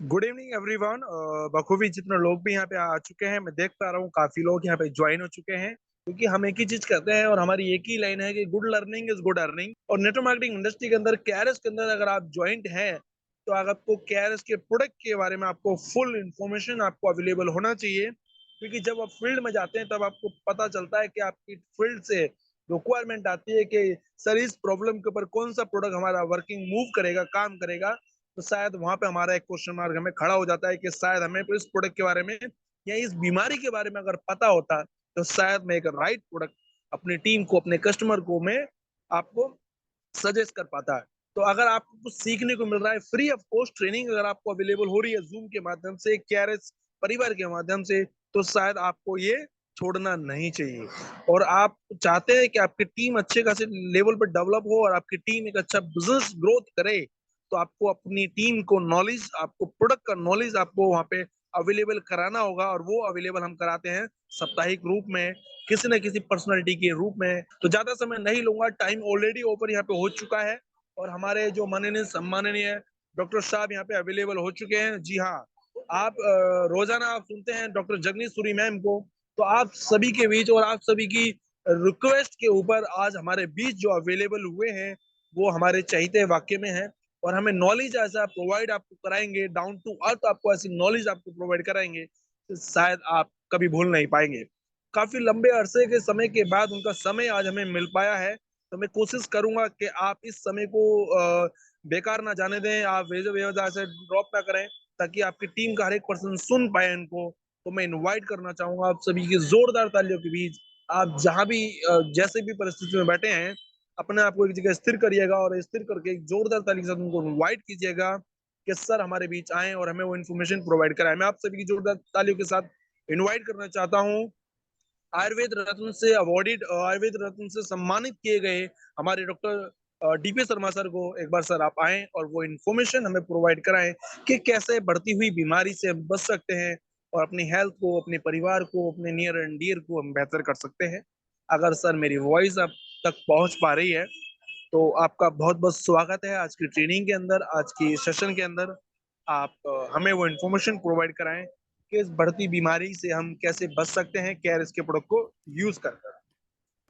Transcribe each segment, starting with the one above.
Good evening everyone. बखूबी जितने लोग भी यहाँ पे आ चुके हैं, मैं देख पा रहा हूँ काफी लोग यहाँ पे ज्वाइन हो चुके हैं, क्योंकि हम एक ही चीज करते हैं और हमारी एक ही लाइन है कि good learning is good earning. और नेटवर्क मार्केटिंग इंडस्ट्री के अंदर केआरएस के अंदर अगर आप ज्वाइंट हैं तो अगर आपको केआरएस के प्रोडक्ट के बारे में आपको फुल इंफॉर्मेशन आपको अवेलेबल होना चाहिए, क्योंकि जब आप फील्ड में जाते हैं तब आपको पता चलता है कि आपकी फील्ड से रिक्वायरमेंट आती है कि सर इस प्रॉब्लम के ऊपर कौन सा प्रोडक्ट हमारा वर्किंग मूव करेगा, काम करेगा। तो शायद वहां पे हमारा एक क्वेश्चन मार्क हमें खड़ा हो जाता है कि शायद हमें इस प्रोडक्ट के बारे में या इस बीमारी के बारे में अगर पता होता तो शायद मैं एक राइट प्रोडक्ट अपनी टीम को, अपने कस्टमर को मैं आपको सजेस्ट कर पाता है। तो अगर आपको कुछ सीखने को मिल रहा है, फ्री ऑफ कॉस्ट ट्रेनिंग अगर आपको अवेलेबल हो रही है जूम के माध्यम से, केआरएस परिवार के माध्यम से, तो शायद आपको ये छोड़ना नहीं चाहिए। और आप चाहते हैं कि आपकी टीम अच्छे खासे लेवल पर डेवलप हो और आपकी टीम एक अच्छा बिजनेस ग्रोथ करे, तो आपको अपनी टीम को नॉलेज, आपको प्रोडक्ट का नॉलेज आपको वहां पे अवेलेबल कराना होगा। और वो अवेलेबल हम कराते हैं साप्ताहिक रूप में, किसी न किसी पर्सनालिटी के रूप में। तो ज्यादा समय नहीं लूंगा, टाइम ऑलरेडी ओवर यहाँ पे हो चुका है और हमारे जो माननीय सम्माननीय डॉक्टर साहब यहाँ पे अवेलेबल हो चुके हैं। जी हाँ, आप रोजाना आप सुनते हैं डॉक्टर जगनीश सूरी मैम को, तो आप सभी के बीच और आप सभी की रिक्वेस्ट के ऊपर आज हमारे बीच जो अवेलेबल हुए हैं वो हमारे चहीते वाक्य में है। और हमें नॉलेज ऐसा प्रोवाइड आपको कराएंगे, डाउन टू अर्थ आपको ऐसी नॉलेज आपको प्रोवाइड कराएंगे, शायद आप कभी भूल नहीं पाएंगे। काफी लंबे अरसे के समय के बाद उनका समय आज हमें मिल पाया है, तो मैं कोशिश करूंगा कि आप इस समय को बेकार ना जाने दें, आप बेवजह से ड्रॉप ना करें, ताकि आपकी टीम का हर एक पर्सन सुन पाए इनको। तो मैं इनवाइट करना चाहूंगा आप सभी की जोरदार तालियों के बीच, आप जहां भी जैसे भी परिस्थिति में बैठे हैं, अपने आप को एक जगह स्थिर करिएगा और स्थिर करके एक जोरदार ताली के साथ उनको इनवाइट कीजिएगा कि सर हमारे बीच आए और हमें वो इन्फॉर्मेशन प्रोवाइड कराए। मैं आप सभी की जोरदार तालियों के साथ इनवाइट करना चाहता हूँ आयुर्वेद रत्न से अवॉर्डेड, आयुर्वेद रत्न से सम्मानित किए गए हमारे डॉक्टर डीपी शर्मा सर को। एक बार सर आप आए और वो इन्फॉर्मेशन हमें प्रोवाइड कराएं कि कैसे बढ़ती हुई बीमारी से हम बच सकते हैं और अपनी हेल्थ को, अपने परिवार को, अपने नियर एंड डियर को हम बेहतर कर सकते हैं। अगर सर मेरी वॉइस आप तक पहुंच पा रही है तो आपका बहुत बहुत स्वागत है आज की ट्रेनिंग के अंदर, आज की सेशन के अंदर। आप हमें वो इन्फॉर्मेशन प्रोवाइड कराएं कि इस बढ़ती बीमारी से हम कैसे बच सकते हैं केयर इसके प्रोडक्ट को यूज कर कर।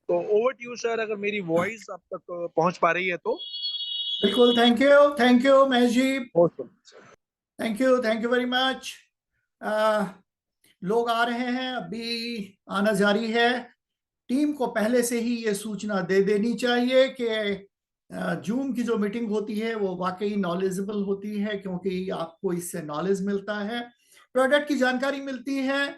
तो ओवर टू यू सर, अगर मेरी वॉइस आप तक पहुंच पा रही है तो। बिल्कुल। Thank you Mahesh ji. Awesome. Thank you very much. लोग आ रहे हैं, अभी आना जारी है। टीम को पहले से ही ये सूचना दे देनी चाहिए कि जूम की जो मीटिंग होती है वो वाकई नॉलेजेबल होती है, क्योंकि आपको इससे नॉलेज मिलता है, प्रोडक्ट की जानकारी मिलती है,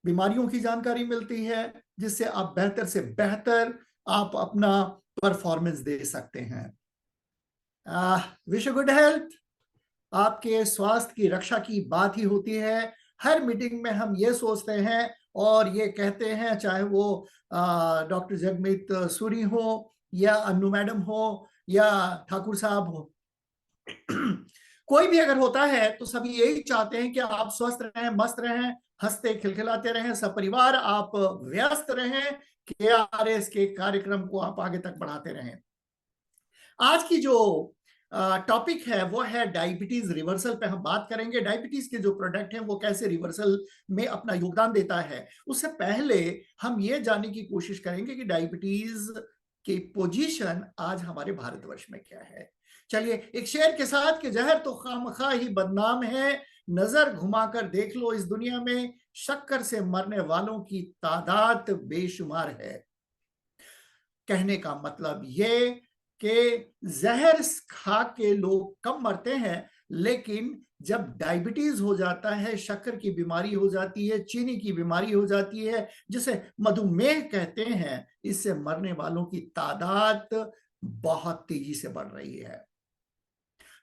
बीमारियों की जानकारी मिलती है, जिससे आप बेहतर से बेहतर आप अपना परफॉर्मेंस दे सकते हैं। Wish good health. आपके स्वास्थ्य की रक्षा की बात ही होती है। हर मीटिंग में हम ये सोचते हैं और ये कहते हैं, चाहे वो डॉक्टर जगमीत सूरी हो या अन्नू मैडम हो या ठाकुर साहब हो, कोई भी अगर होता है तो सभी यही चाहते हैं कि आप स्वस्थ रहें, मस्त रहें, हंसते खिलखिलाते रहें, सपरिवार आप व्यस्त रहें, केआरएस के कार्यक्रम को आप आगे तक बढ़ाते रहें। आज की जो टॉपिक है वो है डायबिटीज रिवर्सल पे हम बात करेंगे। डायबिटीज के जो प्रोडक्ट हैं वो कैसे रिवर्सल में अपना योगदान देता है। उससे पहले हम ये जानने की कोशिश करेंगे कि डायबिटीज की पोजीशन आज हमारे भारतवर्ष में क्या है। चलिए, एक शेर के साथ कि जहर तो खामखा ही बदनाम है, नजर घुमाकर देख लो इस दुनिया में, शक्कर से मरने वालों की तादाद बेशुमार है। कहने का मतलब ये कि जहर खा के लोग कम मरते हैं, लेकिन जब डायबिटीज हो जाता है, शक्कर की बीमारी हो जाती है, चीनी की बीमारी हो जाती है, जिसे मधुमेह कहते हैं, इससे मरने वालों की तादाद बहुत तेजी से बढ़ रही है।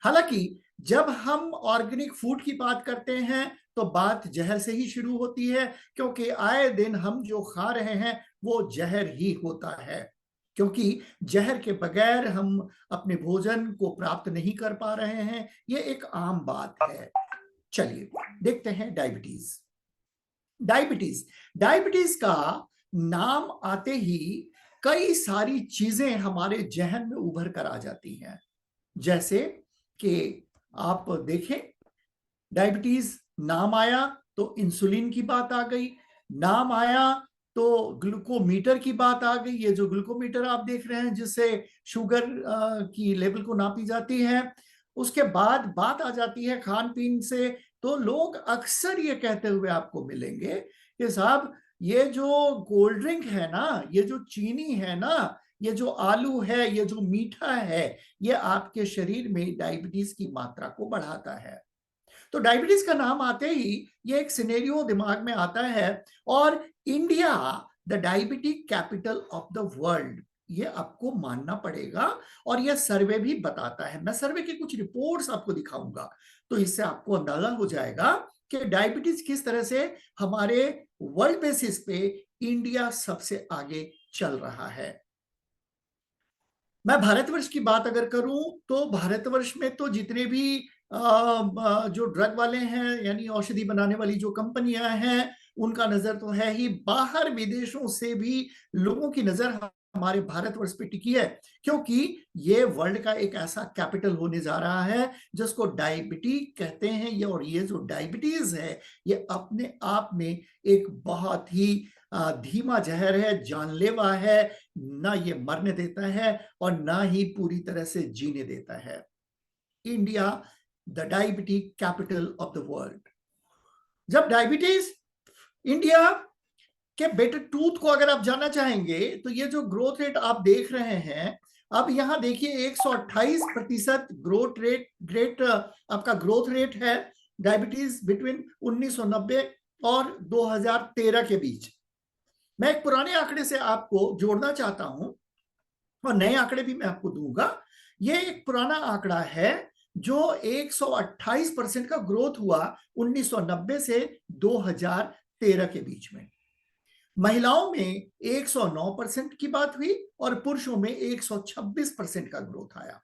हालांकि जब हम ऑर्गेनिक फूड की बात करते हैं तो बात जहर से ही शुरू होती है, क्योंकि आए दिन हम जो खा रहे हैं वो जहर ही होता है, क्योंकि जहर के बगैर हम अपने भोजन को प्राप्त नहीं कर पा रहे हैं। ये एक आम बात है। चलिए देखते हैं डायबिटीज। डायबिटीज डायबिटीज का नाम आते ही कई सारी चीजें हमारे जहन में उभर कर आ जाती हैं। जैसे कि आप देखें डायबिटीज नाम आया तो इंसुलिन की बात आ गई, नाम आया तो ग्लूकोमीटर की बात आ गई। ये जो ग्लूकोमीटर आप देख रहे हैं जिससे शुगर की लेवल को नापी जाती है। उसके बाद बात आ जाती है खान पीन से, तो लोग अक्सर ये कहते हुए आपको मिलेंगे कि साहब ये जो कोल्ड ड्रिंक है ना, ये जो चीनी है ना, ये जो आलू है, ये जो मीठा है, ये आपके शरीर में डायबिटीज की मात्रा को बढ़ाता है। तो डायबिटीज का नाम आते ही ये एक सिनेरियो दिमाग में आता है। और India the diabetic capital of the world, ये आपको मानना पड़ेगा। और ये सर्वे भी बताता है, मैं सर्वे की कुछ रिपोर्ट्स आपको दिखाऊंगा, तो इससे आपको अंदाजा हो जाएगा कि डायबिटीज किस तरह से हमारे वर्ल्ड बेसिस पे इंडिया सबसे आगे चल रहा है। मैं भारतवर्ष की बात अगर करूं तो भारतवर्ष में तो जितने भी जो ड्रग वाले हैं, यानी औषधि बनाने वाली जो कंपनियां हैं, उनका नजर तो है ही। बाहर विदेशों से भी लोगों की नजर हमारे भारतवर्ष पे टिकी है, क्योंकि ये वर्ल्ड का एक ऐसा कैपिटल होने जा रहा है जिसको डायबिटीज कहते हैं। ये और ये जो डायबिटीज है, ये अपने आप में एक बहुत ही धीमा जहर है, जानलेवा है। ना ये मरने देता है और ना ही पूरी तरह से जीने देता है। India the diabetic capital of the world. जब डायबिटीज इंडिया के बेटर टूथ को अगर आप जानना चाहेंगे तो ये जो ग्रोथ रेट आप देख रहे हैं, अब यहां देखिए 128% ग्रोथ रेट आपका ग्रोथ रेट है डायबिटीज बिटवीन 1990 और 2013 के बीच। मैं एक पुराने आंकड़े से आपको जोड़ना चाहता हूं और नए आंकड़े भी मैं आपको दूंगा। ये एक पुराना आंकड़ा है जो 128% का ग्रोथ हुआ 1990 से 2013 के बीच में। महिलाओं में 109% की बात हुई और पुरुषों में 126% का ग्रोथ आया।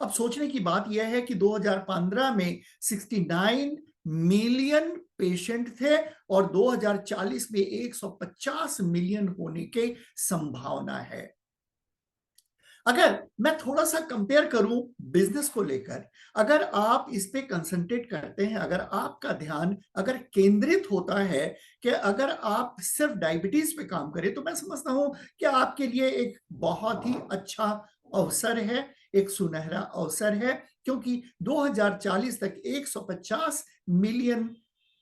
अब सोचने की बात यह है कि 2015 में 69 मिलियन पेशेंट थे और 2040 में 150 मिलियन होने की संभावना है। अगर मैं थोड़ा सा कंपेयर करूं बिजनेस को लेकर, अगर आप इस पे कंसंट्रेट करते हैं, अगर आपका ध्यान अगर केंद्रित होता है कि अगर आप सिर्फ डायबिटीज पे काम करें, तो मैं समझता हूं कि आपके लिए एक बहुत ही अच्छा अवसर है, एक सुनहरा अवसर है, क्योंकि 2040 तक 150 मिलियन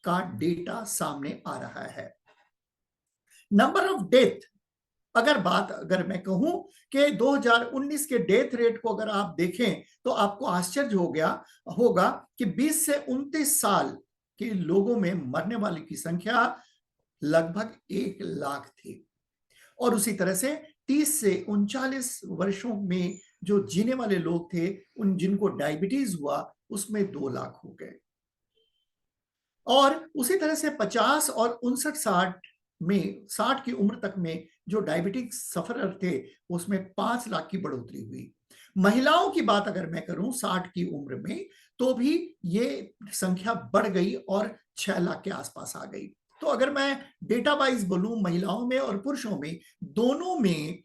का डेटा सामने आ रहा है। नंबर ऑफ डेथ, अगर मैं कहूं कि 2019 के डेथ रेट को अगर आप देखें तो आपको आश्चर्य हो गया होगा कि 20 से 29 साल के लोगों में मरने वाले की संख्या लगभग 1 लाख थी। और उसी तरह से 30 से 39 वर्षों में जो जीने वाले लोग थे, उन जिनको डायबिटीज हुआ, उसमें 2 लाख हो गए। और उसी तरह से 50 और 60 की उम्र तक में जो डायबिटिक सफरर थे, उसमें 5 लाख की बढ़ोतरी हुई। महिलाओं की बात अगर मैं करूं 60 की उम्र में, तो भी ये संख्या बढ़ गई और 6 लाख के आसपास आ गई। तो अगर मैं डेटा वाइज बोलूं, महिलाओं में और पुरुषों में दोनों में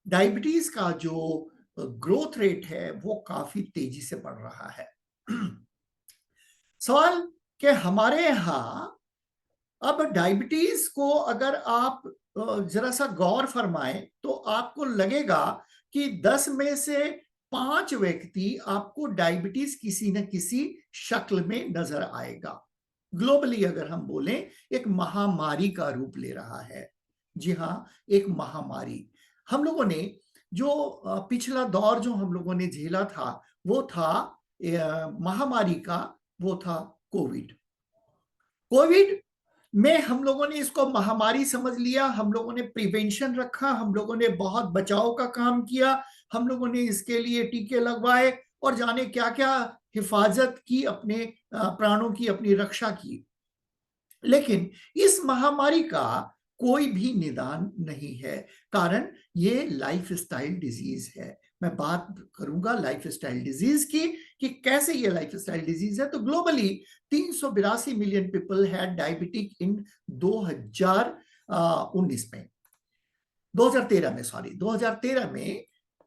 डायबिटीज का जो ग्रोथ रेट है वो काफी तेजी से बढ़ रहा है। सवाल कि हमारे यहाँ अब डायबिटीज को अगर आप जरा सा गौर फरमाएं तो आपको लगेगा कि 10 में से 5 व्यक्ति आपको डायबिटीज किसी न किसी शक्ल में नजर आएगा। ग्लोबली अगर हम बोलें, एक महामारी का रूप ले रहा है। जी हाँ, एक महामारी। हम लोगों ने जो पिछला दौर जो हम लोगों ने झेला था, वो था महामारी का, वो था कोविड। कोविड में हम लोगों ने इसको महामारी समझ लिया, हम लोगों ने प्रिवेंशन रखा, हम लोगों ने बहुत बचाव का काम किया, हम लोगों ने इसके लिए टीके लगवाए और जाने क्या क्या हिफाजत की, अपने प्राणों की अपनी रक्षा की। लेकिन इस महामारी का कोई भी निदान नहीं है, कारण ये लाइफस्टाइल डिजीज है। मैं बात करूंगा लाइफस्टाइल डिजीज की कि कैसे ये लाइफस्टाइल डिजीज है। तो globally 382 million people had diabetic in 2013 में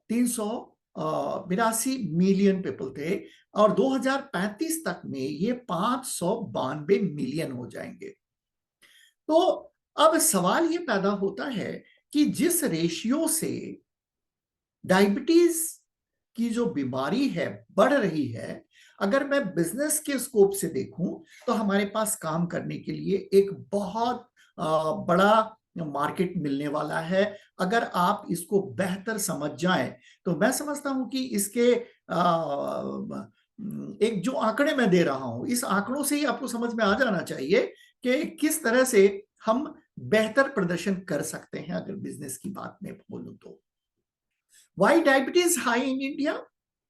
300 82 मिलियन पीपल थे और 2035 तक में ये 592 मिलियन हो जाएंगे। तो अब सवाल ये पैदा होता है कि जिस रेशियो से डायबिटीज की जो बीमारी है बढ़ रही है, अगर मैं बिजनेस के स्कोप से देखूं तो हमारे पास काम करने के लिए एक बहुत बड़ा मार्केट मिलने वाला है। अगर आप इसको बेहतर समझ जाएं तो मैं समझता हूं कि इसके एक जो आंकड़े मैं दे रहा हूं, इस आंकड़ों से ही आपको समझ में आ जाना चाहिए कि किस तरह से हम बेहतर प्रदर्शन कर सकते हैं। अगर बिजनेस की बात में बोलूं तो why diabetes high in India,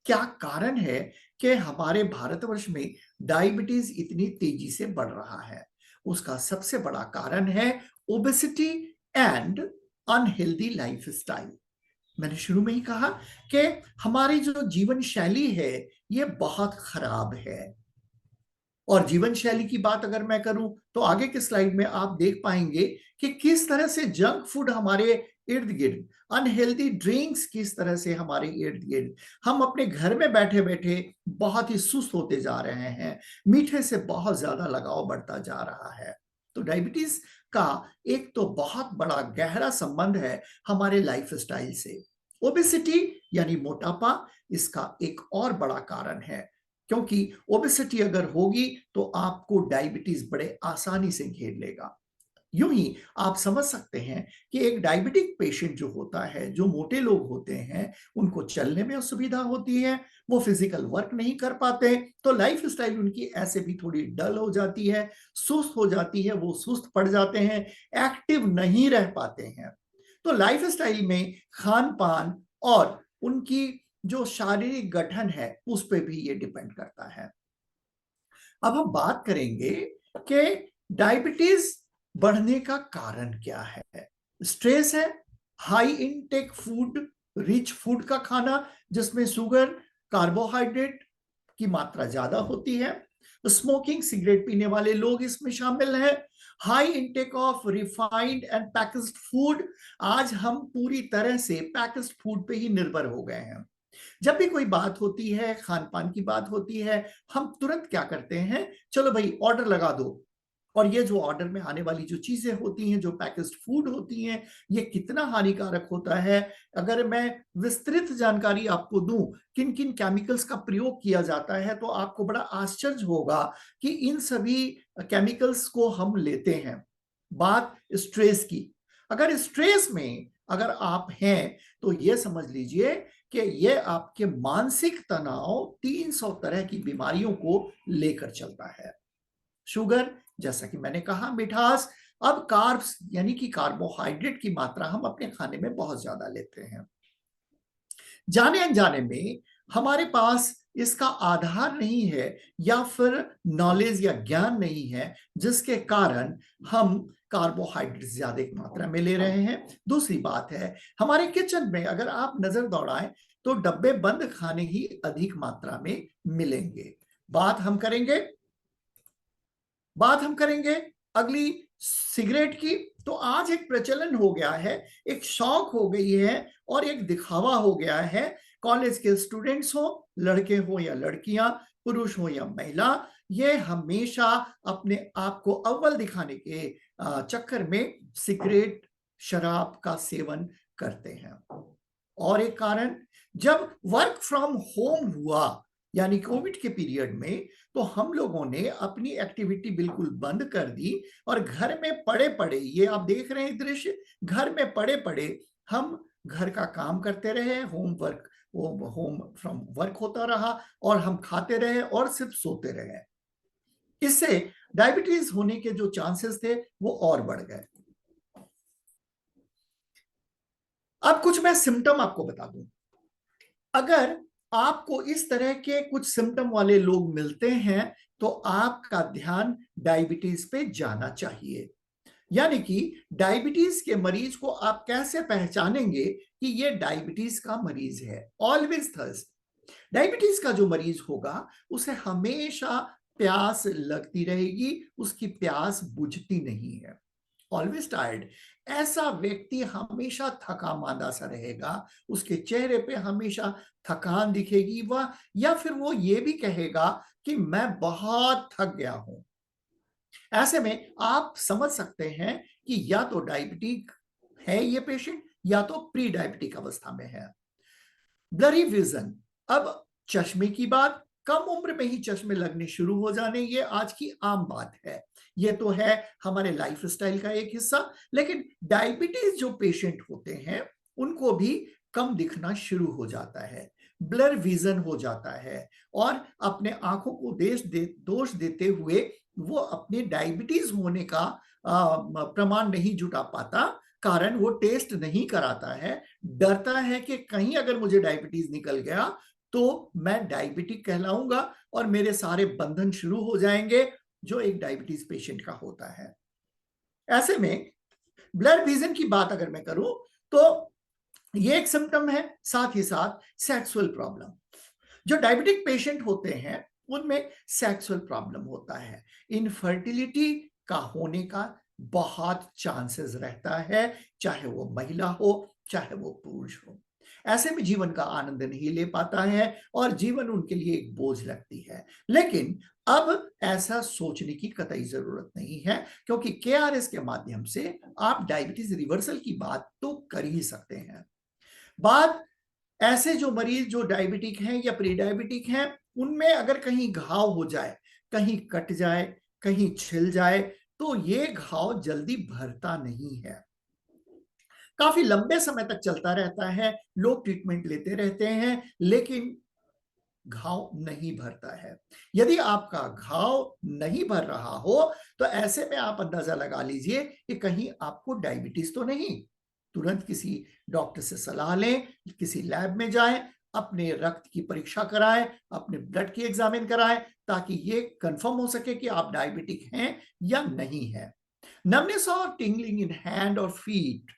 क्या कारण है कि हमारे भारतवर्ष में डायबिटीज इतनी तेजी से बढ़ रहा है? उसका सबसे बड़ा कारण है ओबेसिटी एंड अनहेल्दी लाइफस्टाइल। मैंने शुरू में ही कहा कि हमारी जो जीवन शैली है ये बहुत खराब है। और जीवन शैली की बात अगर मैं करूं तो आगे के स्लाइड में आप देख पाएंगे कि किस तरह से जंक फूड हमारे इर्द गिर्द, अनहेल्दी ड्रिंक्स किस तरह से हमारे इर्द गिर्द, हम अपने घर में बैठे बैठे बहुत ही सुस्त होते जा रहे हैं, मीठे से बहुत ज्यादा लगाव बढ़ता जा रहा है। तो डायबिटीज का एक तो बहुत बड़ा गहरा संबंध है हमारे लाइफस्टाइल से। ओबेसिटी यानी मोटापा इसका एक और बड़ा कारण है, क्योंकि ओबेसिटी अगर होगी तो आपको डायबिटीज बड़े आसानी से घेर लेगा। यूं ही आप समझ सकते हैं कि एक डायबिटिक पेशेंट जो होता है, जो मोटे लोग होते हैं, उनको चलने में असुविधा होती है, वो फिजिकल वर्क नहीं कर पाते, तो लाइफ स्टाइल उनकी ऐसे भी थोड़ी डल हो जाती है, सुस्त हो जाती है, वो सुस्त पड़ जाते हैं, एक्टिव नहीं रह पाते हैं। तो लाइफ स्टाइल में खान पान और उनकी जो शारीरिक गठन है उस पर भी ये डिपेंड करता है। अब हम बात करेंगे कि डायबिटीज बढ़ने का कारण क्या है। स्ट्रेस है, high intake food, rich food का खाना जिसमें शुगर, कार्बोहाइड्रेट की मात्रा ज्यादा होती है, स्मोकिंग, सिगरेट पीने वाले लोग इसमें शामिल हैं, high intake of refined and packaged food. आज हम पूरी तरह से पैकेज्ड फूड पे ही निर्भर हो गए हैं। जब भी कोई बात होती है, खान पान की बात होती है, हम तुरंत क्या करते हैं, चलो भाई ऑर्डर लगा दो। और ये जो ऑर्डर में आने वाली जो चीजें होती हैं, जो पैकेज्ड फूड होती हैं, ये कितना हानिकारक होता है। अगर मैं विस्तृत जानकारी आपको दूं किन किन केमिकल्स का प्रयोग किया जाता है तो आपको बड़ा आश्चर्य होगा कि इन सभी केमिकल्स को हम लेते हैं। बात स्ट्रेस की, अगर स्ट्रेस में अगर आप हैं तो ये समझ लीजिए कि ये आपके मानसिक तनाव 300 तरह की बीमारियों को लेकर चलता है। शुगर, जैसा कि मैंने कहा, मिठास, अब कार्ब्स यानी कि कार्बोहाइड्रेट की मात्रा हम अपने खाने में बहुत ज्यादा लेते हैं। जाने अनजाने में हमारे पास इसका आधार नहीं है या फिर नॉलेज या ज्ञान नहीं है, जिसके कारण हम कार्बोहाइड्रेट ज्यादा मात्रा में ले रहे हैं। दूसरी बात है, हमारे किचन में अगर आप नजर दौड़ाएं तो डब्बे बंद खाने ही अधिक मात्रा में मिलेंगे। बात हम करेंगे अगली सिगरेट की। तो आज एक प्रचलन हो गया है, एक शौक हो गई है और एक दिखावा हो गया है। कॉलेज के स्टूडेंट्स हो, लड़के हो या लड़कियां, पुरुष हो या महिला, ये हमेशा अपने आप को अव्वल दिखाने के चक्कर में सिगरेट, शराब का सेवन करते हैं। और एक कारण, जब वर्क फ्रॉम होम हुआ यानी कोविड के पीरियड में, तो हम लोगों ने अपनी एक्टिविटी बिल्कुल बंद कर दी और घर में पड़े पड़े, ये आप देख रहे हैं दृश्य, घर में पड़े पड़े हम घर का काम करते रहे, होम फ्रॉम वर्क होता रहा और हम खाते रहे और सिर्फ सोते रहे। इससे डायबिटीज होने के जो चांसेस थे वो और बढ़ गए। अब कुछ मैं सिम्टम आपको बता दूं। अगर आपको इस तरह के कुछ सिम्टम वाले लोग मिलते हैं तो आपका ध्यान डायबिटीज पे जाना चाहिए। यानी कि डायबिटीज के मरीज को आप कैसे पहचानेंगे कि ये डायबिटीज का मरीज है? Always thirst. डायबिटीज का जो मरीज होगा उसे हमेशा प्यास लगती रहेगी, उसकी प्यास बुझती नहीं है। ऑलवेज टायर्ड, ऐसा व्यक्ति हमेशा थका मांदा सा रहेगा, उसके चेहरे पे हमेशा थकान दिखेगी, वह या फिर वो ये भी कहेगा कि मैं बहुत थक गया हूं। ऐसे में आप समझ सकते हैं कि या तो डायबिटिक है ये पेशेंट, या तो प्री डायबिटिक अवस्था में है। ब्लरी विजन, अब चश्मे की बात, कम उम्र में ही चश्मे लगने शुरू हो जाने, ये आज की आम बात है, ये तो है हमारे लाइफस्टाइल का एक हिस्सा। लेकिन डायबिटीज जो पेशेंट होते हैं उनको भी कम दिखना शुरू हो जाता है, ब्लर विजन हो जाता है, और अपने आंखों को दोष देते हुए वो अपने डायबिटीज होने का प्रमाण नहीं जुटा पाता, कारण वो टेस्ट नहीं कराता है, डरता है कि कहीं अगर मुझे डायबिटीज निकल गया तो मैं डायबिटिक कहलाऊंगा और मेरे सारे बंधन शुरू हो जाएंगे, जो एक डायबिटीज पेशेंट का होता है। ऐसे में ब्लर विजन की बात अगर मैं करूं तो ये एक सिम्टम है, साथ ही साथ सेक्सुअल प्रॉब्लम। जो डायबिटिक पेशेंट होते हैं उनमें सेक्सुअल प्रॉब्लम होता है, इनफर्टिलिटी का होने का बहुत चांसेस रहता है, चाहे वो महिला हो चाहे वो पुरुष हो। ऐसे में जीवन का आनंद नहीं ले पाता है और जीवन उनके लिए एक बोझ लगती है। लेकिन अब ऐसा सोचने की कतई जरूरत नहीं है, क्योंकि केआरएस के माध्यम से आप डायबिटीज रिवर्सल की बात तो कर ही सकते हैं। बात ऐसे जो मरीज जो डायबिटिक हैं या प्री डायबिटिक हैं, उनमें अगर कहीं घाव हो जाए, कहीं कट जाए, कहीं छिल जाए, तो ये घाव जल्दी भरता नहीं है, काफी लंबे समय तक चलता रहता है, लोग ट्रीटमेंट लेते रहते हैं, लेकिन घाव नहीं भरता है। यदि आपका घाव नहीं भर रहा हो तो ऐसे में आप अंदाजा लगा लीजिए कि कहीं आपको डायबिटीज तो नहीं। तुरंत किसी डॉक्टर से सलाह लें, किसी लैब में जाएं, अपने रक्त की परीक्षा कराएं, अपने ब्लड की एग्जामिन कराएं, ताकि ये कंफर्म हो सके कि आप डायबिटिक हैं या नहीं है। नमनेस और टिंगलिंग इन हैंड और फीट,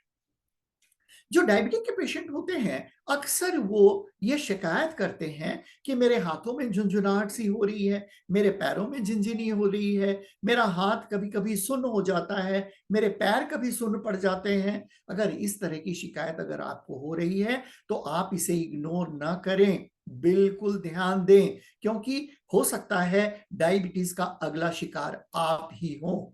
जो डायबिटिक के पेशेंट होते हैं अक्सर वो ये शिकायत करते हैं कि मेरे हाथों में झुंझुनाहट सी हो रही है, मेरे पैरों में झिनझिनी हो रही है, मेरा हाथ कभी कभी सुन्न हो जाता है, मेरे पैर कभी सुन्न पड़ जाते हैं। अगर इस तरह की शिकायत अगर आपको हो रही है तो आप इसे इग्नोर ना करें, बिल्कुल ध्यान दें, क्योंकि हो सकता है डायबिटीज का अगला शिकार आप ही हो।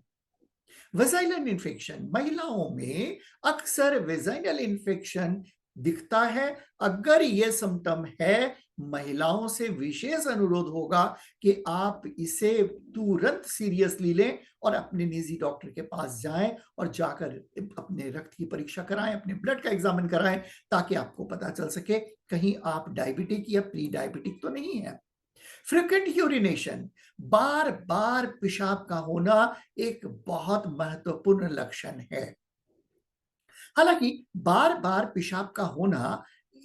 वेजाइनल इन्फेक्शन, महिलाओं में अक्सर वेजाइनल इन्फेक्शन दिखता है। अगर यह सिम्टम है, महिलाओं से विशेष अनुरोध होगा कि आप इसे तुरंत सीरियसली लें और अपने निजी डॉक्टर के पास जाएं और जाकर अपने रक्त की परीक्षा कराएं, अपने ब्लड का एग्जामिन कराएं, ताकि आपको पता चल सके कहीं आप डायबिटिक या प्री डायबिटिक तो नहीं है। फ्रिक्वेंट यूरिनेशन, बार बार पेशाब का होना एक बहुत महत्वपूर्ण लक्षण है। हालांकि बार बार पेशाब का होना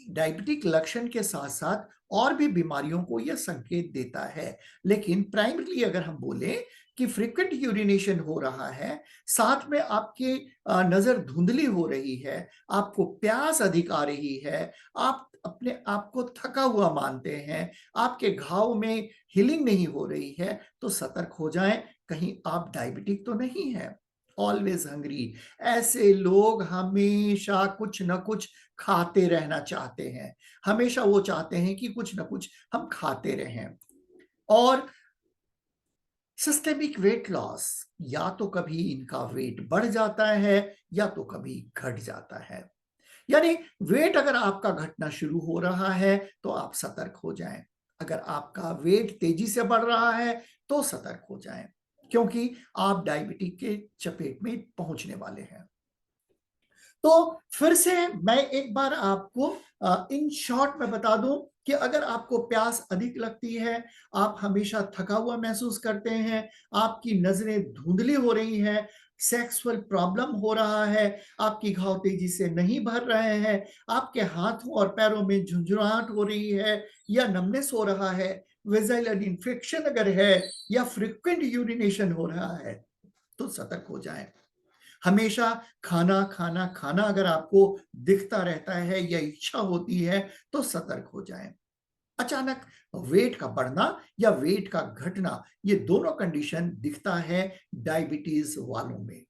डायबिटिक लक्षण के साथ साथ और भी बीमारियों को यह संकेत देता है, लेकिन प्राइमरीली अगर हम बोले कि फ्रीक्वेंट यूरिनेशन हो रहा है, साथ में आपकी नजर धुंधली हो रही है, आपको प्यास अधिक आ रही है, आप अपने आप को थका हुआ मानते हैं, आपके घाव में हीलिंग नहीं हो रही है, तो सतर्क हो जाएं, कहीं आप डायबिटिक तो नहीं है। ऑलवेज हंग्री, ऐसे लोग हमेशा कुछ ना कुछ खाते रहना चाहते हैं, हमेशा वो चाहते हैं कि कुछ ना कुछ हम खाते रहें। और सिस्टेमिक वेट लॉस, या तो कभी इनका वेट बढ़ जाता है या तो कभी घट जाता है, यानी वेट अगर आपका घटना शुरू हो रहा है तो आप सतर्क हो जाएं, अगर आपका वेट तेजी से बढ़ रहा है तो सतर्क हो जाएं, क्योंकि आप डायबिटिक के चपेट में पहुंचने वाले हैं। तो फिर से मैं एक बार आपको इन शॉर्ट में बता दूं कि अगर आपको प्यास अधिक लगती है, आप हमेशा थका हुआ महसूस करते हैं, आपकी नजरें धुंधली हो रही हैं, सेक्सुअल प्रॉब्लम हो रहा है, आपकी घाव तेजी से नहीं भर रहे हैं, आपके हाथों और पैरों में झुंझुनाहट हो रही है या नमनेस हो रहा है, वेजाइनल इन्फेक्शन अगर है या फ्रीक्वेंट यूरिनेशन हो रहा है, तो सतर्क हो जाएं। हमेशा खाना खाना खाना अगर आपको दिखता रहता है या इच्छा होती है तो सतर्क हो जाएं। अचानक वेट का बढ़ना या वेट का घटना, ये दोनों कंडीशन दिखता है डायबिटीज वालों में।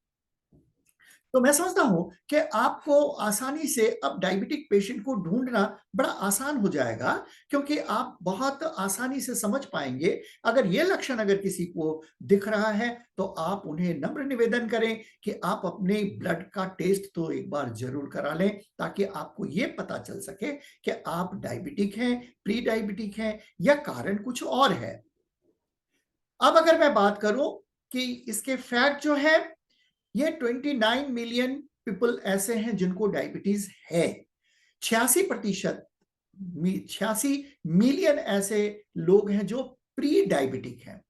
तो मैं समझता हूं कि आपको आसानी से अब डायबिटिक पेशेंट को ढूंढना बड़ा आसान हो जाएगा, क्योंकि आप बहुत आसानी से समझ पाएंगे। अगर ये लक्षण अगर किसी को दिख रहा है तो आप उन्हें नम्र निवेदन करें कि आप अपने ब्लड का टेस्ट तो एक बार जरूर करा लें, ताकि आपको ये पता चल सके कि आप डायबिटिक हैं, प्री डायबिटिक हैं, या कारण कुछ और है। अब अगर मैं बात करूं कि इसके फैक्ट जो है, ये 29 मिलियन पीपल ऐसे हैं जिनको डायबिटीज है। 86% 86 मिलियन ऐसे लोग हैं जो प्री डायबिटिक हैं,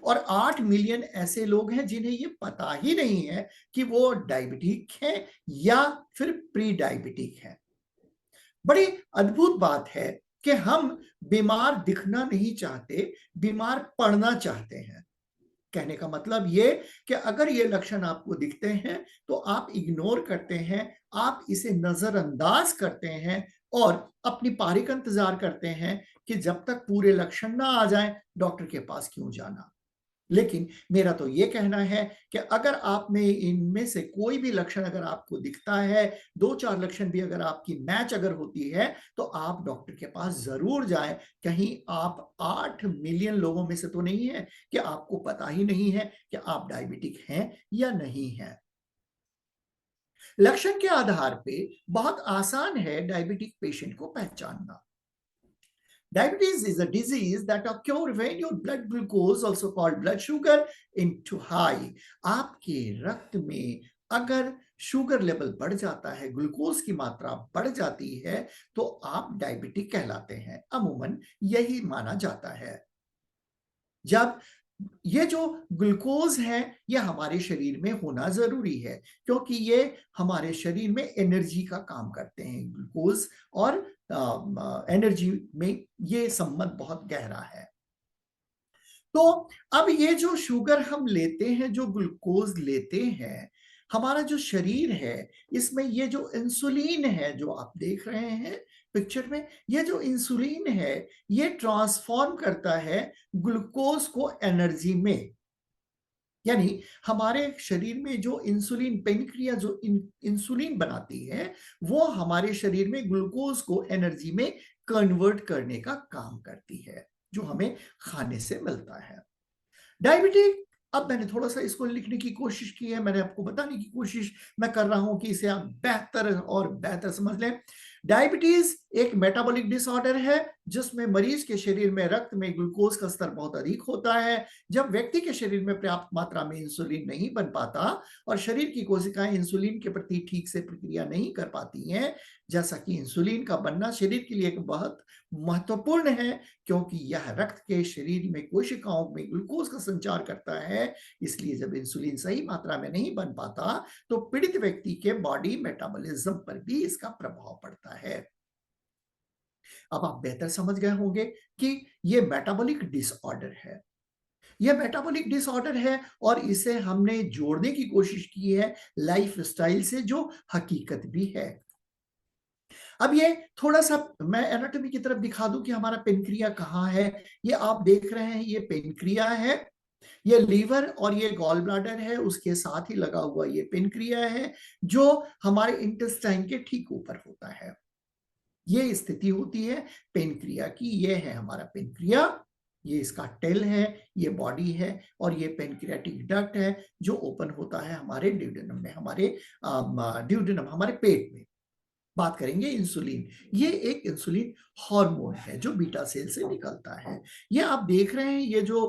और 8 मिलियन ऐसे लोग हैं जिन्हें ये पता ही नहीं है कि वो डायबिटिक हैं या फिर प्री डायबिटिक हैं। बड़ी अद्भुत बात है कि हम बीमार दिखना नहीं चाहते, बीमार पड़ना चाहते हैं। कहने का मतलब ये कि अगर ये लक्षण आपको दिखते हैं तो आप इग्नोर करते हैं, आप इसे नजरअंदाज करते हैं और अपनी पारी का इंतजार करते हैं कि जब तक पूरे लक्षण ना आ जाएं, डॉक्टर के पास क्यों जाना। लेकिन मेरा तो ये कहना है कि अगर आप में इनमें से कोई भी लक्षण अगर आपको दिखता है, 2-4 लक्षण भी अगर आपकी मैच अगर होती है, तो आप डॉक्टर के पास जरूर जाएं। कहीं आप 8 मिलियन लोगों में से तो नहीं है कि आपको पता ही नहीं है कि आप डायबिटिक हैं या नहीं हैं। लक्षण के आधार पे बहुत आसान है डायबिटिक पेशेंट को पहचानना। Diabetes is a disease that occurs when your blood glucose, also called blood sugar, into high. आपके रक्त में अगर शुगर लेवल बढ़ जाता है, ग्लूकोज की मात्रा बढ़ जाती है, तो आप डायबिटिक कहलाते हैं। अमूमन यही माना जाता है। जब ये जो ग्लूकोज है, ये हमारे शरीर में होना जरूरी है, क्योंकि ये हमारे शरीर में एनर्जी का काम करते हैं। ग्लूकोज और एनर्जी में ये संबंध बहुत गहरा है। तो अब ये जो शुगर हम लेते हैं, जो ग्लूकोज लेते हैं, हमारा जो शरीर है, इसमें ये जो इंसुलिन है जो आप देख रहे हैं पिक्चर में, ये जो इंसुलिन है, ये ट्रांसफॉर्म करता है ग्लूकोज को एनर्जी में। यानी हमारे शरीर में जो इंसुलिन, पेनक्रिया जो इंसुलिन बनाती है, वो हमारे शरीर में ग्लूकोज को एनर्जी में कन्वर्ट करने का काम करती है, जो हमें खाने से मिलता है। डायबिटिक, अब मैंने थोड़ा सा इसको लिखने की कोशिश की है, मैंने आपको बताने की कोशिश मैं कर रहा हूं कि इसे आप बेहतर और बेहतर समझ लें। डायबिटीज एक मेटाबॉलिक डिसऑर्डर है जिसमें मरीज के शरीर में रक्त में ग्लूकोज का स्तर बहुत अधिक होता है। जब व्यक्ति के शरीर में पर्याप्त मात्रा में इंसुलिन नहीं बन पाता और शरीर की कोशिकाएं इंसुलिन के प्रति ठीक से प्रतिक्रिया नहीं कर पाती हैं, जैसा कि इंसुलिन का बनना शरीर के लिए एक बहुत महत्वपूर्ण है, क्योंकि यह रक्त के शरीर में कोशिकाओं में ग्लूकोज का संचार करता है। इसलिए जब इंसुलिन सही मात्रा में नहीं बन पाता तो पीड़ित व्यक्ति के बॉडी मेटाबॉलिज्म पर भी इसका प्रभाव पड़ता है। अब आप बेहतर समझ गए होंगे कि यह मेटाबॉलिक डिसऑर्डर है। यह मेटाबॉलिक डिसऑर्डर है और इसे हमने जोड़ने की कोशिश की है लाइफस्टाइल से, जो हकीकत भी है। अब ये थोड़ा सा मैं एनाटॉमी की तरफ दिखा दूं कि हमारा पेनक्रिया कहाँ है। ये आप देख रहे हैं, ये पेनक्रिया है, ये लीवर और ये गॉल ब्लैडर है, उसके साथ ही लगा हुआ ये पेनक्रिया है, जो हमारे इंटेस्टाइन के ठीक ऊपर होता है। ये स्थिति होती है पेनक्रिया की। ये है हमारा पेनक्रिया, ये इसका टेल है, ये बॉडी है, और ये पेनक्रियाटिक डक्ट है जो ओपन होता है हमारे ड्यूडेनम में, हमारे ड्यूडेनम, हमारे पेट में। बात करेंगे इंसुलिन। ये एक इंसुलिन हार्मोन है जो बीटा सेल से निकलता है। ये आप देख रहे हैं, ये जो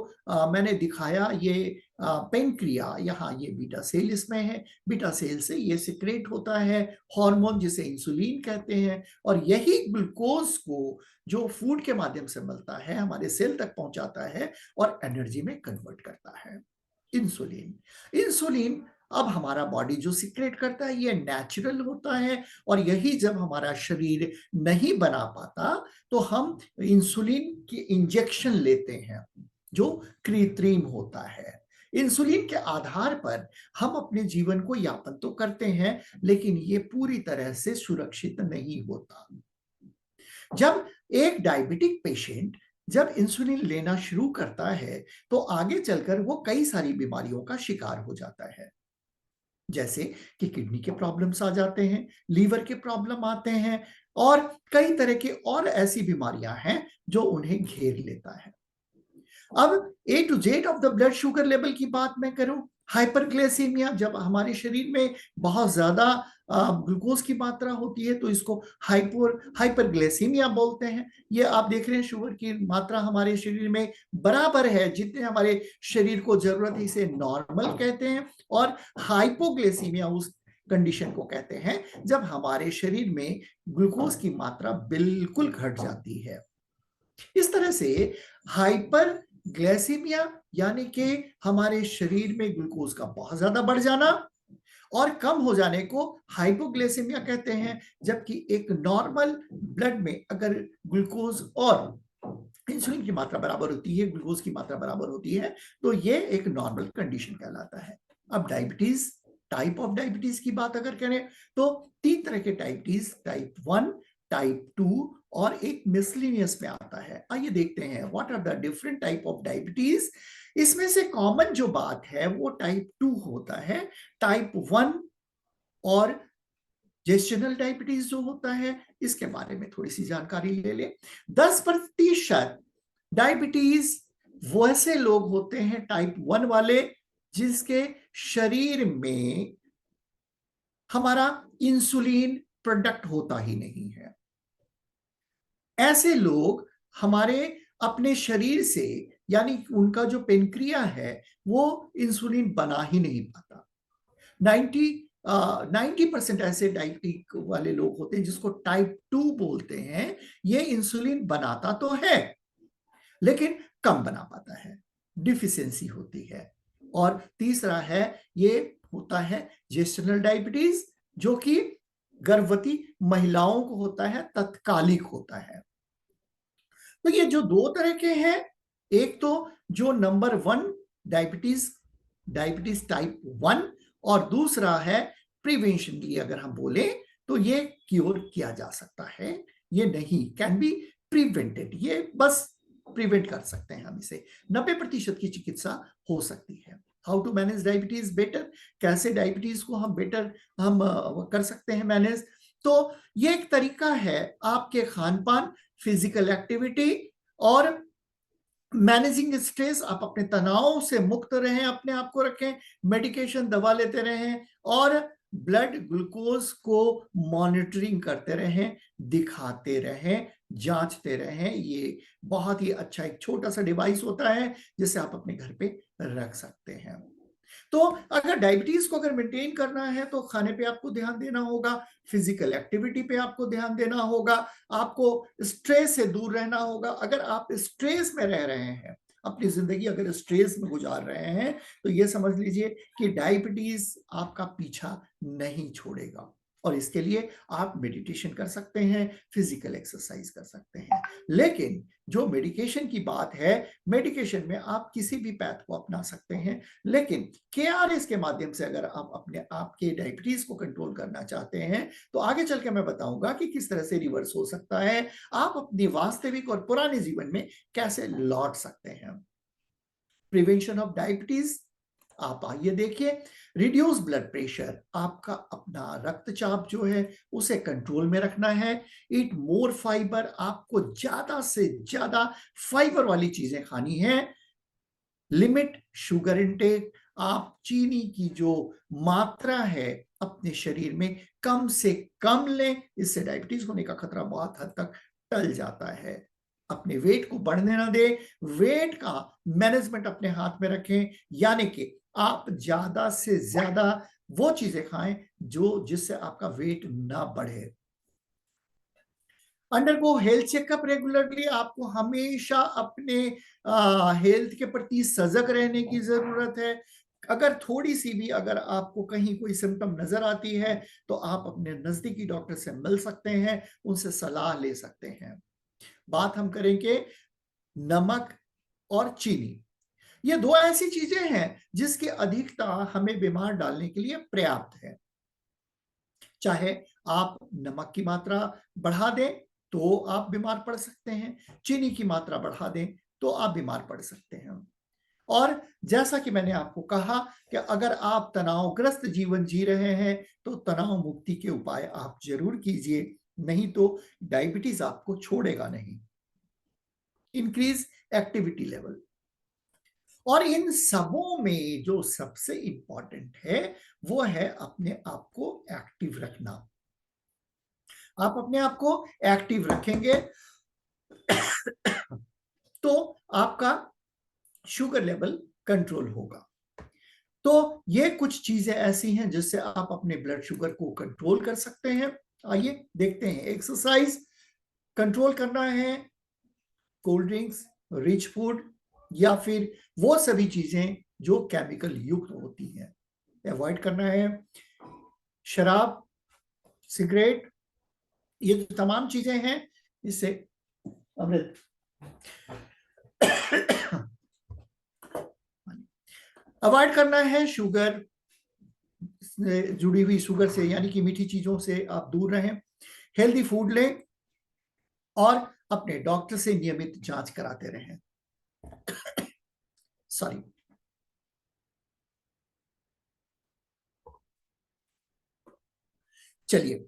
मैंने दिखाया, ये पेनक्रिया, यहाँ ये बीटा सेल इसमें है। बीटा सेल से ये सिक्रेट होता है हार्मोन जिसे इंसुलिन कहते हैं, और यही ग्लूकोज को जो फूड के माध्यम से मिलता है हमारे सेल तक पहुंचाता है और एनर्जी में कन्वर्ट करता है। इंसुलिन, इंसुलिन अब हमारा बॉडी जो सिक्रेट करता है ये नेचुरल होता है, और यही जब हमारा शरीर नहीं बना पाता तो हम इंसुलिन की इंजेक्शन लेते हैं जो कृत्रिम होता है। इंसुलिन के आधार पर हम अपने जीवन को यापन तो करते हैं, लेकिन ये पूरी तरह से सुरक्षित नहीं होता। जब एक डायबिटिक पेशेंट जब इंसुलिन लेना शुरू करता है तो आगे चलकर वो कई सारी बीमारियों का शिकार हो जाता है। जैसे कि किडनी के प्रॉब्लम्स आ जाते हैं, लीवर के प्रॉब्लम आते हैं और कई तरह की और ऐसी बीमारियां हैं जो उन्हें घेर लेता है। अब A to Z of the blood sugar level की बात मैं करूं, हाइपरग्लाइसीमिया, जब हमारे शरीर में बहुत ज्यादा ग्लूकोज की मात्रा होती है तो इसको हाइपरग्लाइसीमिया बोलते हैं। ये आप देख रहे हैं शुगर की मात्रा हमारे शरीर में बराबर है जितने हमारे शरीर को जरूरत है, इसे नॉर्मल कहते हैं। और हाइपोग्लाइसीमिया उस कंडीशन को कहते हैं जब हमारे शरीर में ग्लूकोज की मात्रा बिल्कुल घट जाती है। इस तरह से हाइपर ग्लाइसीमिया यानी कि हमारे शरीर में ग्लूकोज का बहुत ज्यादा बढ़ जाना और कम हो जाने को हाइपोग्लाइसीमिया कहते हैं, जबकि एक नॉर्मल ब्लड में अगर ग्लूकोज और इंसुलिन की मात्रा बराबर होती है, ग्लूकोज की मात्रा बराबर होती है, तो ये एक नॉर्मल कंडीशन कहलाता है। अब डायबिटीज, टाइप ऑफ डायबिटीज की बात अगर करें तो 3 तरह के डायबिटीज, टाइप 1, टाइप 2 और एक मिसलिनियस में आता है। आइए देखते हैं what are the different type of diabetes. इसमें से कॉमन जो बात है वो टाइप 2 होता है। टाइप 1 और जेस्टेशनल डायबिटीज जो होता है इसके बारे में थोड़ी सी जानकारी ले ले। 10% डायबिटीज वैसे लोग होते हैं टाइप 1 वाले जिसके शरीर में हमारा इंसुलिन प्रोडक्ट होता ही नहीं है। ऐसे लोग हमारे अपने शरीर से, यानी उनका जो पेनक्रिया है वो इंसुलिन बना ही नहीं पाता। 90% ऐसे डायबिटिक वाले लोग होते हैं जिसको टाइप 2 बोलते हैं। ये इंसुलिन बनाता तो है लेकिन कम बना पाता है, डिफिशियंसी होती है। और तीसरा है ये होता है जेस्टेशनल डायबिटीज, जो कि गर्भवती महिलाओं को होता है, तत्कालिक होता है। तो ये जो 2 तरह के हैं, एक तो जो नंबर 1 डायबिटीज, डायबिटीज टाइप 1, और दूसरा है प्रिवेंशनली अगर हम बोले तो ये क्योर किया जा सकता है, ये नहीं, कैन बी प्रिवेंटेड, ये बस प्रिवेंट कर सकते हैं हम इसे। 90% की चिकित्सा हो सकती है। How to manage diabetes better, कैसे डायबिटीज को हम बेटर हम कर सकते हैं मैनेज। तो ये एक तरीका है आपके खान पान, फिजिकल एक्टिविटी और मैनेजिंग स्ट्रेस। आप अपने तनाव से मुक्त रहें, अपने आप को रखें, मेडिकेशन दवा लेते रहें और ब्लड ग्लूकोज को मॉनिटरिंग करते रहें, दिखाते रहें, जांचते रहें। ये बहुत ही अच्छा एक छोटा सा डिवाइस होता है जिसे आप अपने घर पे रख सकते हैं। तो अगर डायबिटीज को अगर मेंटेन करना है तो खाने पे आपको ध्यान देना होगा, फिजिकल एक्टिविटी पे आपको ध्यान देना होगा, आपको स्ट्रेस से दूर रहना होगा। अगर आप स्ट्रेस में रह रहे हैं, अपनी जिंदगी अगर स्ट्रेस में गुजार रहे हैं, तो ये समझ लीजिए कि डायबिटीज आपका पीछा नहीं छोड़ेगा। और इसके लिए आप मेडिटेशन कर सकते हैं, फिजिकल एक्सरसाइज कर सकते हैं। लेकिन जो मेडिकेशन की बात है, मेडिकेशन में आप किसी भी पैथ को अपना सकते हैं, लेकिन केआरएस के माध्यम से अगर आप अपने आपके डायबिटीज को कंट्रोल करना चाहते हैं तो आगे चल के मैं बताऊंगा कि किस तरह से रिवर्स हो सकता है, आप अपनी वास्तविक और पुराने जीवन में कैसे लौट सकते हैं। प्रिवेंशन ऑफ डायबिटीज, आप आइए देखिए। रिड्यूस ब्लड प्रेशर, आपका अपना रक्तचाप जो है उसे कंट्रोल में रखना है। ईट मोर फाइबर, आपको ज्यादा से ज्यादा फाइबर वाली चीजें खानी है। लिमिट शुगर इनटेक, आप चीनी की जो मात्रा है अपने शरीर में कम से कम लें, इससे डायबिटीज होने का खतरा बहुत हद तक टल जाता है। अपने वेट को बढ़ने ना दें, वेट का मैनेजमेंट अपने हाथ में रखें, यानी कि आप ज्यादा से ज्यादा वो चीजें खाएं जो जिससे आपका वेट ना बढ़े। अंडरगो हेल्थ चेकअप रेगुलरली, आपको हमेशा अपने हेल्थ के प्रति सजग रहने की जरूरत है। अगर थोड़ी सी भी अगर आपको कहीं कोई सिम्टम नजर आती है तो आप अपने नजदीकी डॉक्टर से मिल सकते हैं, उनसे सलाह ले सकते हैं। बात हम करेंगे नमक और चीनी, ये 2 ऐसी चीजें हैं जिसकी अधिकता हमें बीमार डालने के लिए पर्याप्त है। चाहे आप नमक की मात्रा बढ़ा दें तो आप बीमार पड़ सकते हैं, चीनी की मात्रा बढ़ा दें तो आप बीमार पड़ सकते हैं। और जैसा कि मैंने आपको कहा कि अगर आप तनावग्रस्त जीवन जी रहे हैं तो तनाव मुक्ति के उपाय आप जरूर कीजिए, नहीं तो डायबिटीज आपको छोड़ेगा नहीं। इंक्रीज एक्टिविटी लेवल, और इन सबों में जो सबसे इंपॉर्टेंट है वो है अपने आप को एक्टिव रखना। आप अपने आप को एक्टिव रखेंगे तो आपका शुगर लेवल कंट्रोल होगा। तो ये कुछ चीजें ऐसी हैं जिससे आप अपने ब्लड शुगर को कंट्रोल कर सकते हैं। आइए देखते हैं। एक्सरसाइज कंट्रोल करना है, कोल्ड ड्रिंक्स, रिच फूड, या फिर वो सभी चीजें जो केमिकल युक्त होती हैं अवॉइड करना है। शराब, सिगरेट, ये जो तमाम चीजें हैं इससे अमृत अवॉइड करना है। शुगर से जुड़ी हुई शुगर से यानी कि मीठी चीजों से आप दूर रहें। हेल्दी फूड लें और अपने डॉक्टर से नियमित जांच कराते रहें। सॉरी। चलिए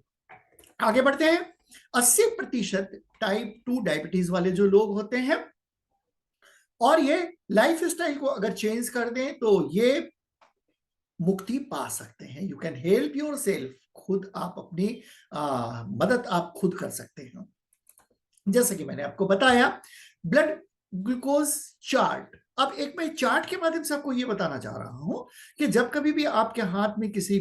आगे बढ़ते हैं। 80% टाइप 2 डायबिटीज वाले जो लोग होते हैं, और ये लाइफ स्टाइल को अगर चेंज कर दें तो ये मुक्ति पा सकते हैं। You can help your self, खुद आप अपनी मदद आप खुद कर सकते हैं। जैसे कि मैंने आपको बताया ब्लड ग्लूकोज चार्ट। अब एक मैं चार्ट के माध्यम से आपको ये बताना चाह रहा हूं कि जब कभी भी आपके हाथ में किसी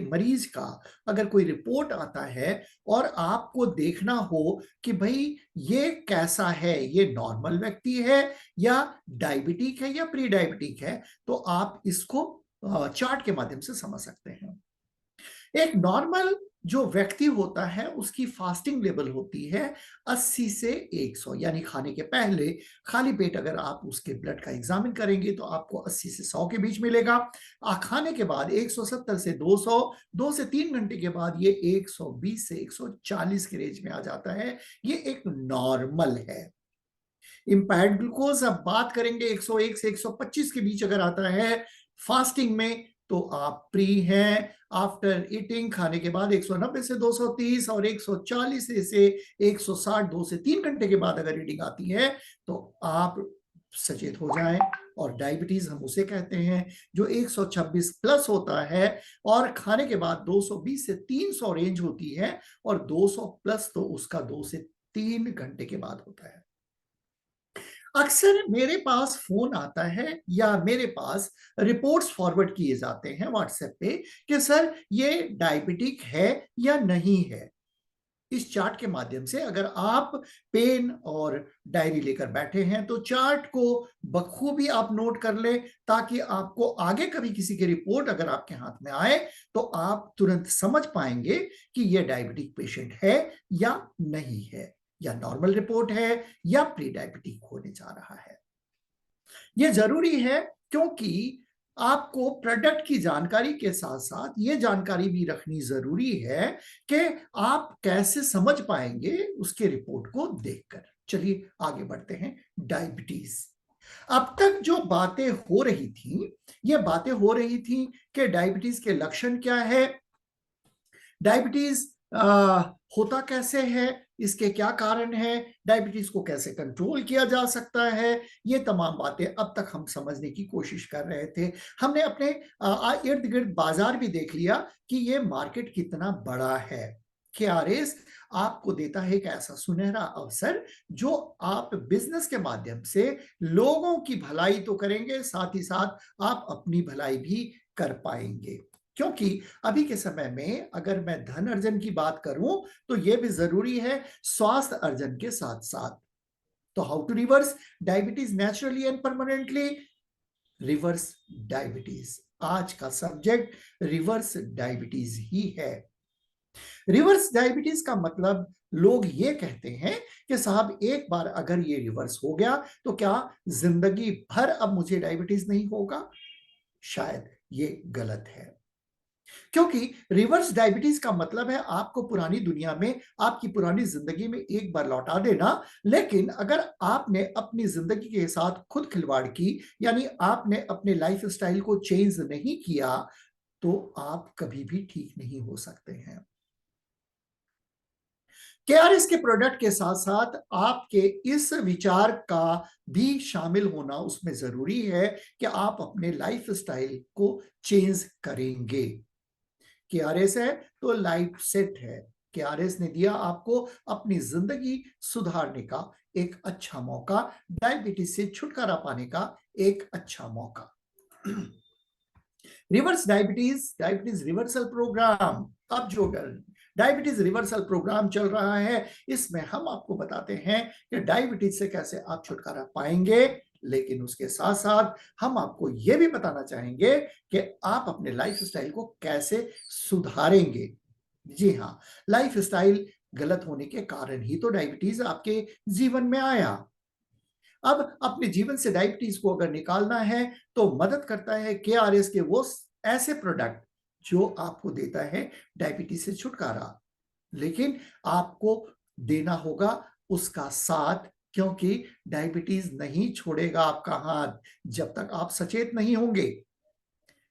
मरीज का अगर कोई रिपोर्ट आता है और आपको देखना हो कि भाई ये कैसा है, ये नॉर्मल व्यक्ति है या डायबिटिक है या प्री डायबिटिक है, तो आप इसको चार्ट के माध्यम से समझ सकते हैं। एक नॉर्मल जो व्यक्ति होता है उसकी फास्टिंग लेवल होती है 80 से 100, यानी खाने के पहले खाली पेट अगर आप उसके ब्लड का एग्जामिन करेंगे तो आपको 80 से 100 के बीच मिलेगा। खाने के बाद 170 से 200, 2 से 3 घंटे के बाद ये 120 से 140 के रेंज में आ जाता है। ये एक नॉर्मल है। इम्पायर्ड ग्लूकोज अब बात करेंगे 101 से 125 के बीच अगर आता है फास्टिंग में तो आप प्री हैं। आफ्टर ईटिंग, खाने के बाद 190 से 230 और 140 से 160 2 से 3 घंटे के बाद अगर रीडिंग आती है तो आप सचेत हो जाएं। और डायबिटीज हम उसे कहते हैं जो 126 प्लस होता है और खाने के बाद 220 से 300 रेंज होती है, और 200 प्लस तो उसका 2 से 3 घंटे के बाद होता है। अक्सर मेरे पास फोन आता है या मेरे पास रिपोर्ट्स फॉरवर्ड किए जाते हैं व्हाट्सएप पे कि सर ये डायबिटिक है या नहीं है। इस चार्ट के माध्यम से अगर आप पेन और डायरी लेकर बैठे हैं तो चार्ट को बखूबी आप नोट कर लें, ताकि आपको आगे कभी किसी की रिपोर्ट अगर आपके हाथ में आए तो आप तुरंत समझ पाएंगे कि यह डायबिटिक पेशेंट है या नहीं है, या नॉर्मल रिपोर्ट है या प्री डायबिटिक होने जा रहा है। यह जरूरी है क्योंकि आपको प्रोडक्ट की जानकारी के साथ साथ ये जानकारी भी रखनी जरूरी है कि आप कैसे समझ पाएंगे उसके रिपोर्ट को देखकर। चलिए आगे बढ़ते हैं। डायबिटीज। अब तक जो बातें हो रही थी, ये बातें हो रही थी कि डायबिटीज के लक्षण क्या है, डायबिटीज होता कैसे है, इसके क्या कारण है, डायबिटीज को कैसे कंट्रोल किया जा सकता है, ये तमाम बातें अब तक हम समझने की कोशिश कर रहे थे। हमने अपने इर्द गिर्द बाजार भी देख लिया कि ये मार्केट कितना बड़ा है। KRS आपको देता है एक ऐसा सुनहरा अवसर जो आप बिजनेस के माध्यम से लोगों की भलाई तो करेंगे, साथ ही साथ आप अपनी भलाई भी कर पाएंगे। क्योंकि अभी के समय में अगर मैं धन अर्जन की बात करूं तो यह भी जरूरी है स्वास्थ्य अर्जन के साथ साथ। तो how to reverse diabetes naturally and permanently? Reverse diabetes. आज का सब्जेक्ट रिवर्स डायबिटीज ही है। रिवर्स डायबिटीज का मतलब लोग ये कहते हैं कि साहब एक बार अगर ये रिवर्स हो गया तो क्या जिंदगी भर अब मुझे डायबिटीज नहीं होगा? शायद ये गलत है। क्योंकि रिवर्स डायबिटीज का मतलब है आपको पुरानी दुनिया में, आपकी पुरानी जिंदगी में एक बार लौटा देना। लेकिन अगर आपने अपनी जिंदगी के साथ खुद खिलवाड़ की, यानी आपने अपने लाइफ स्टाइल को चेंज नहीं किया, तो आप कभी भी ठीक नहीं हो सकते हैं। केआरएस के प्रोडक्ट के साथ साथ आपके इस विचार का भी शामिल होना उसमें जरूरी है कि आप अपने लाइफ स्टाइल को चेंज करेंगे। केआरएस है तो लाइफ सेट है। केआरएस ने दिया आपको अपनी जिंदगी सुधारने का एक अच्छा मौका, डायबिटीज से छुटकारा पाने का एक अच्छा मौका। Reverse diabetes, diabetes reversal program. अब जो डायबिटीज रिवर्सल प्रोग्राम चल रहा है, इसमें हम आपको बताते हैं कि डायबिटीज से कैसे आप छुटकारा पाएंगे, लेकिन उसके साथ साथ हम आपको यह भी बताना चाहेंगे कि आप अपने लाइफ स्टाइल को कैसे सुधारेंगे। जी हाँ, लाइफ स्टाइल गलत होने के कारण ही तो डायबिटीज आपके जीवन में आया। अब अपने जीवन से डायबिटीज को अगर निकालना है तो मदद करता है केआरएस के वो ऐसे प्रोडक्ट जो आपको देता है डायबिटीज से छुटकारा। लेकिन आपको देना होगा उसका साथ, क्योंकि डायबिटीज नहीं छोड़ेगा आपका हाथ जब तक आप सचेत नहीं होंगे।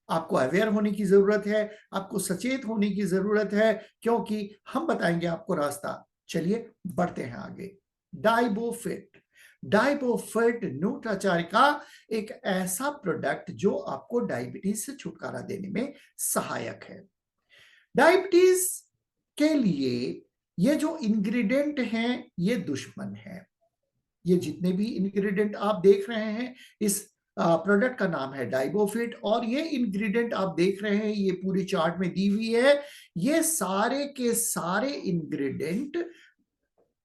आपको अवेयर होने की जरूरत है, आपको सचेत होने की जरूरत है, क्योंकि हम बताएंगे आपको रास्ता। चलिए बढ़ते हैं आगे। डाइबोफिट, डाइबोफिट न्यूट्राचार्य का एक ऐसा प्रोडक्ट जो आपको डायबिटीज से छुटकारा देने में सहायक है। डायबिटीज के लिए ये जो इंग्रेडिएंट हैं ये दुश्मन है। ये जितने भी इंग्रेडिएंट आप देख रहे हैं, इस प्रोडक्ट का नाम है डाइबोफिट, और ये इंग्रेडिएंट आप देख रहे हैं ये पूरी चार्ट में दी हुई है। ये सारे के सारे इंग्रेडिएंट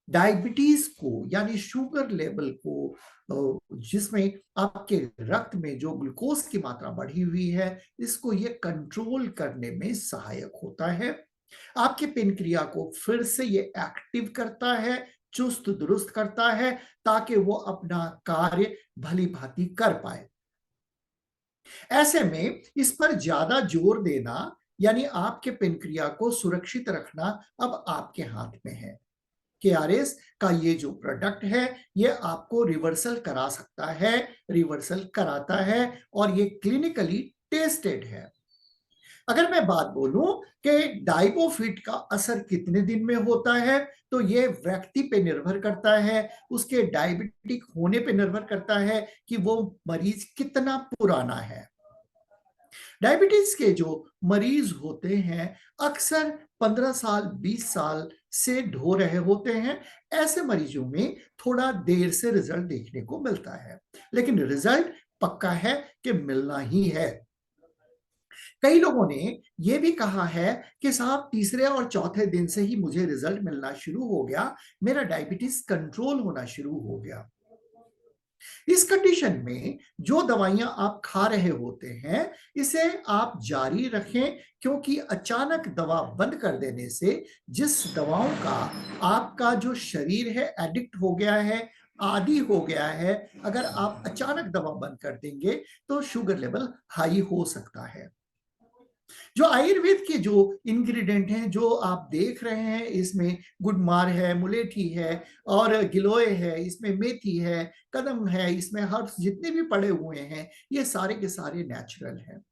डायबिटीज को, यानी शुगर लेवल को, जिसमें आपके रक्त में जो ग्लूकोज की मात्रा बढ़ी हुई है, इसको ये कंट्रोल करने में सहायक होता है। आपके पेनक्रिया को फिर से ये एक्टिव करता है, चुस्त दुरुस्त करता है, ताकि वो अपना कार्य भली भांति कर पाए। ऐसे में इस पर ज्यादा जोर देना, यानी आपके पेनक्रिया को सुरक्षित रखना, अब आपके हाथ में है। केआरएस का ये जो प्रोडक्ट है ये आपको रिवर्सल करा सकता है, रिवर्सल कराता है, और ये क्लिनिकली टेस्टेड है। अगर मैं बात बोलूं कि डाइबोफिट का असर कितने दिन में होता है, तो ये व्यक्ति पे निर्भर करता है, उसके डायबिटिक होने पे निर्भर करता है कि वो मरीज कितना पुराना है। डायबिटीज के जो मरीज होते हैं अक्सर 15 साल 20 साल से ढो रहे होते हैं। ऐसे मरीजों में थोड़ा देर से रिजल्ट देखने को मिलता है, लेकिन रिजल्ट पक्का है कि मिलना ही है। कई लोगों ने यह भी कहा है कि साहब तीसरे और चौथे दिन से ही मुझे रिजल्ट मिलना शुरू हो गया, मेरा डायबिटीज कंट्रोल होना शुरू हो गया। इस कंडीशन में जो दवाइयां आप खा रहे होते हैं इसे आप जारी रखें, क्योंकि अचानक दवा बंद कर देने से जिस दवाओं का आपका जो शरीर है एडिक्ट हो गया है, आदी हो गया है, अगर आप अचानक दवा बंद कर देंगे तो शुगर लेवल हाई हो सकता है। जो आयुर्वेद के जो इंग्रेडिएंट हैं जो आप देख रहे हैं, इसमें गुडमार है, मुलेठी है और गिलोय है, इसमें मेथी है, कदम है, इसमें हर्ब्स जितने भी पड़े हुए हैं ये सारे के सारे नेचुरल हैं।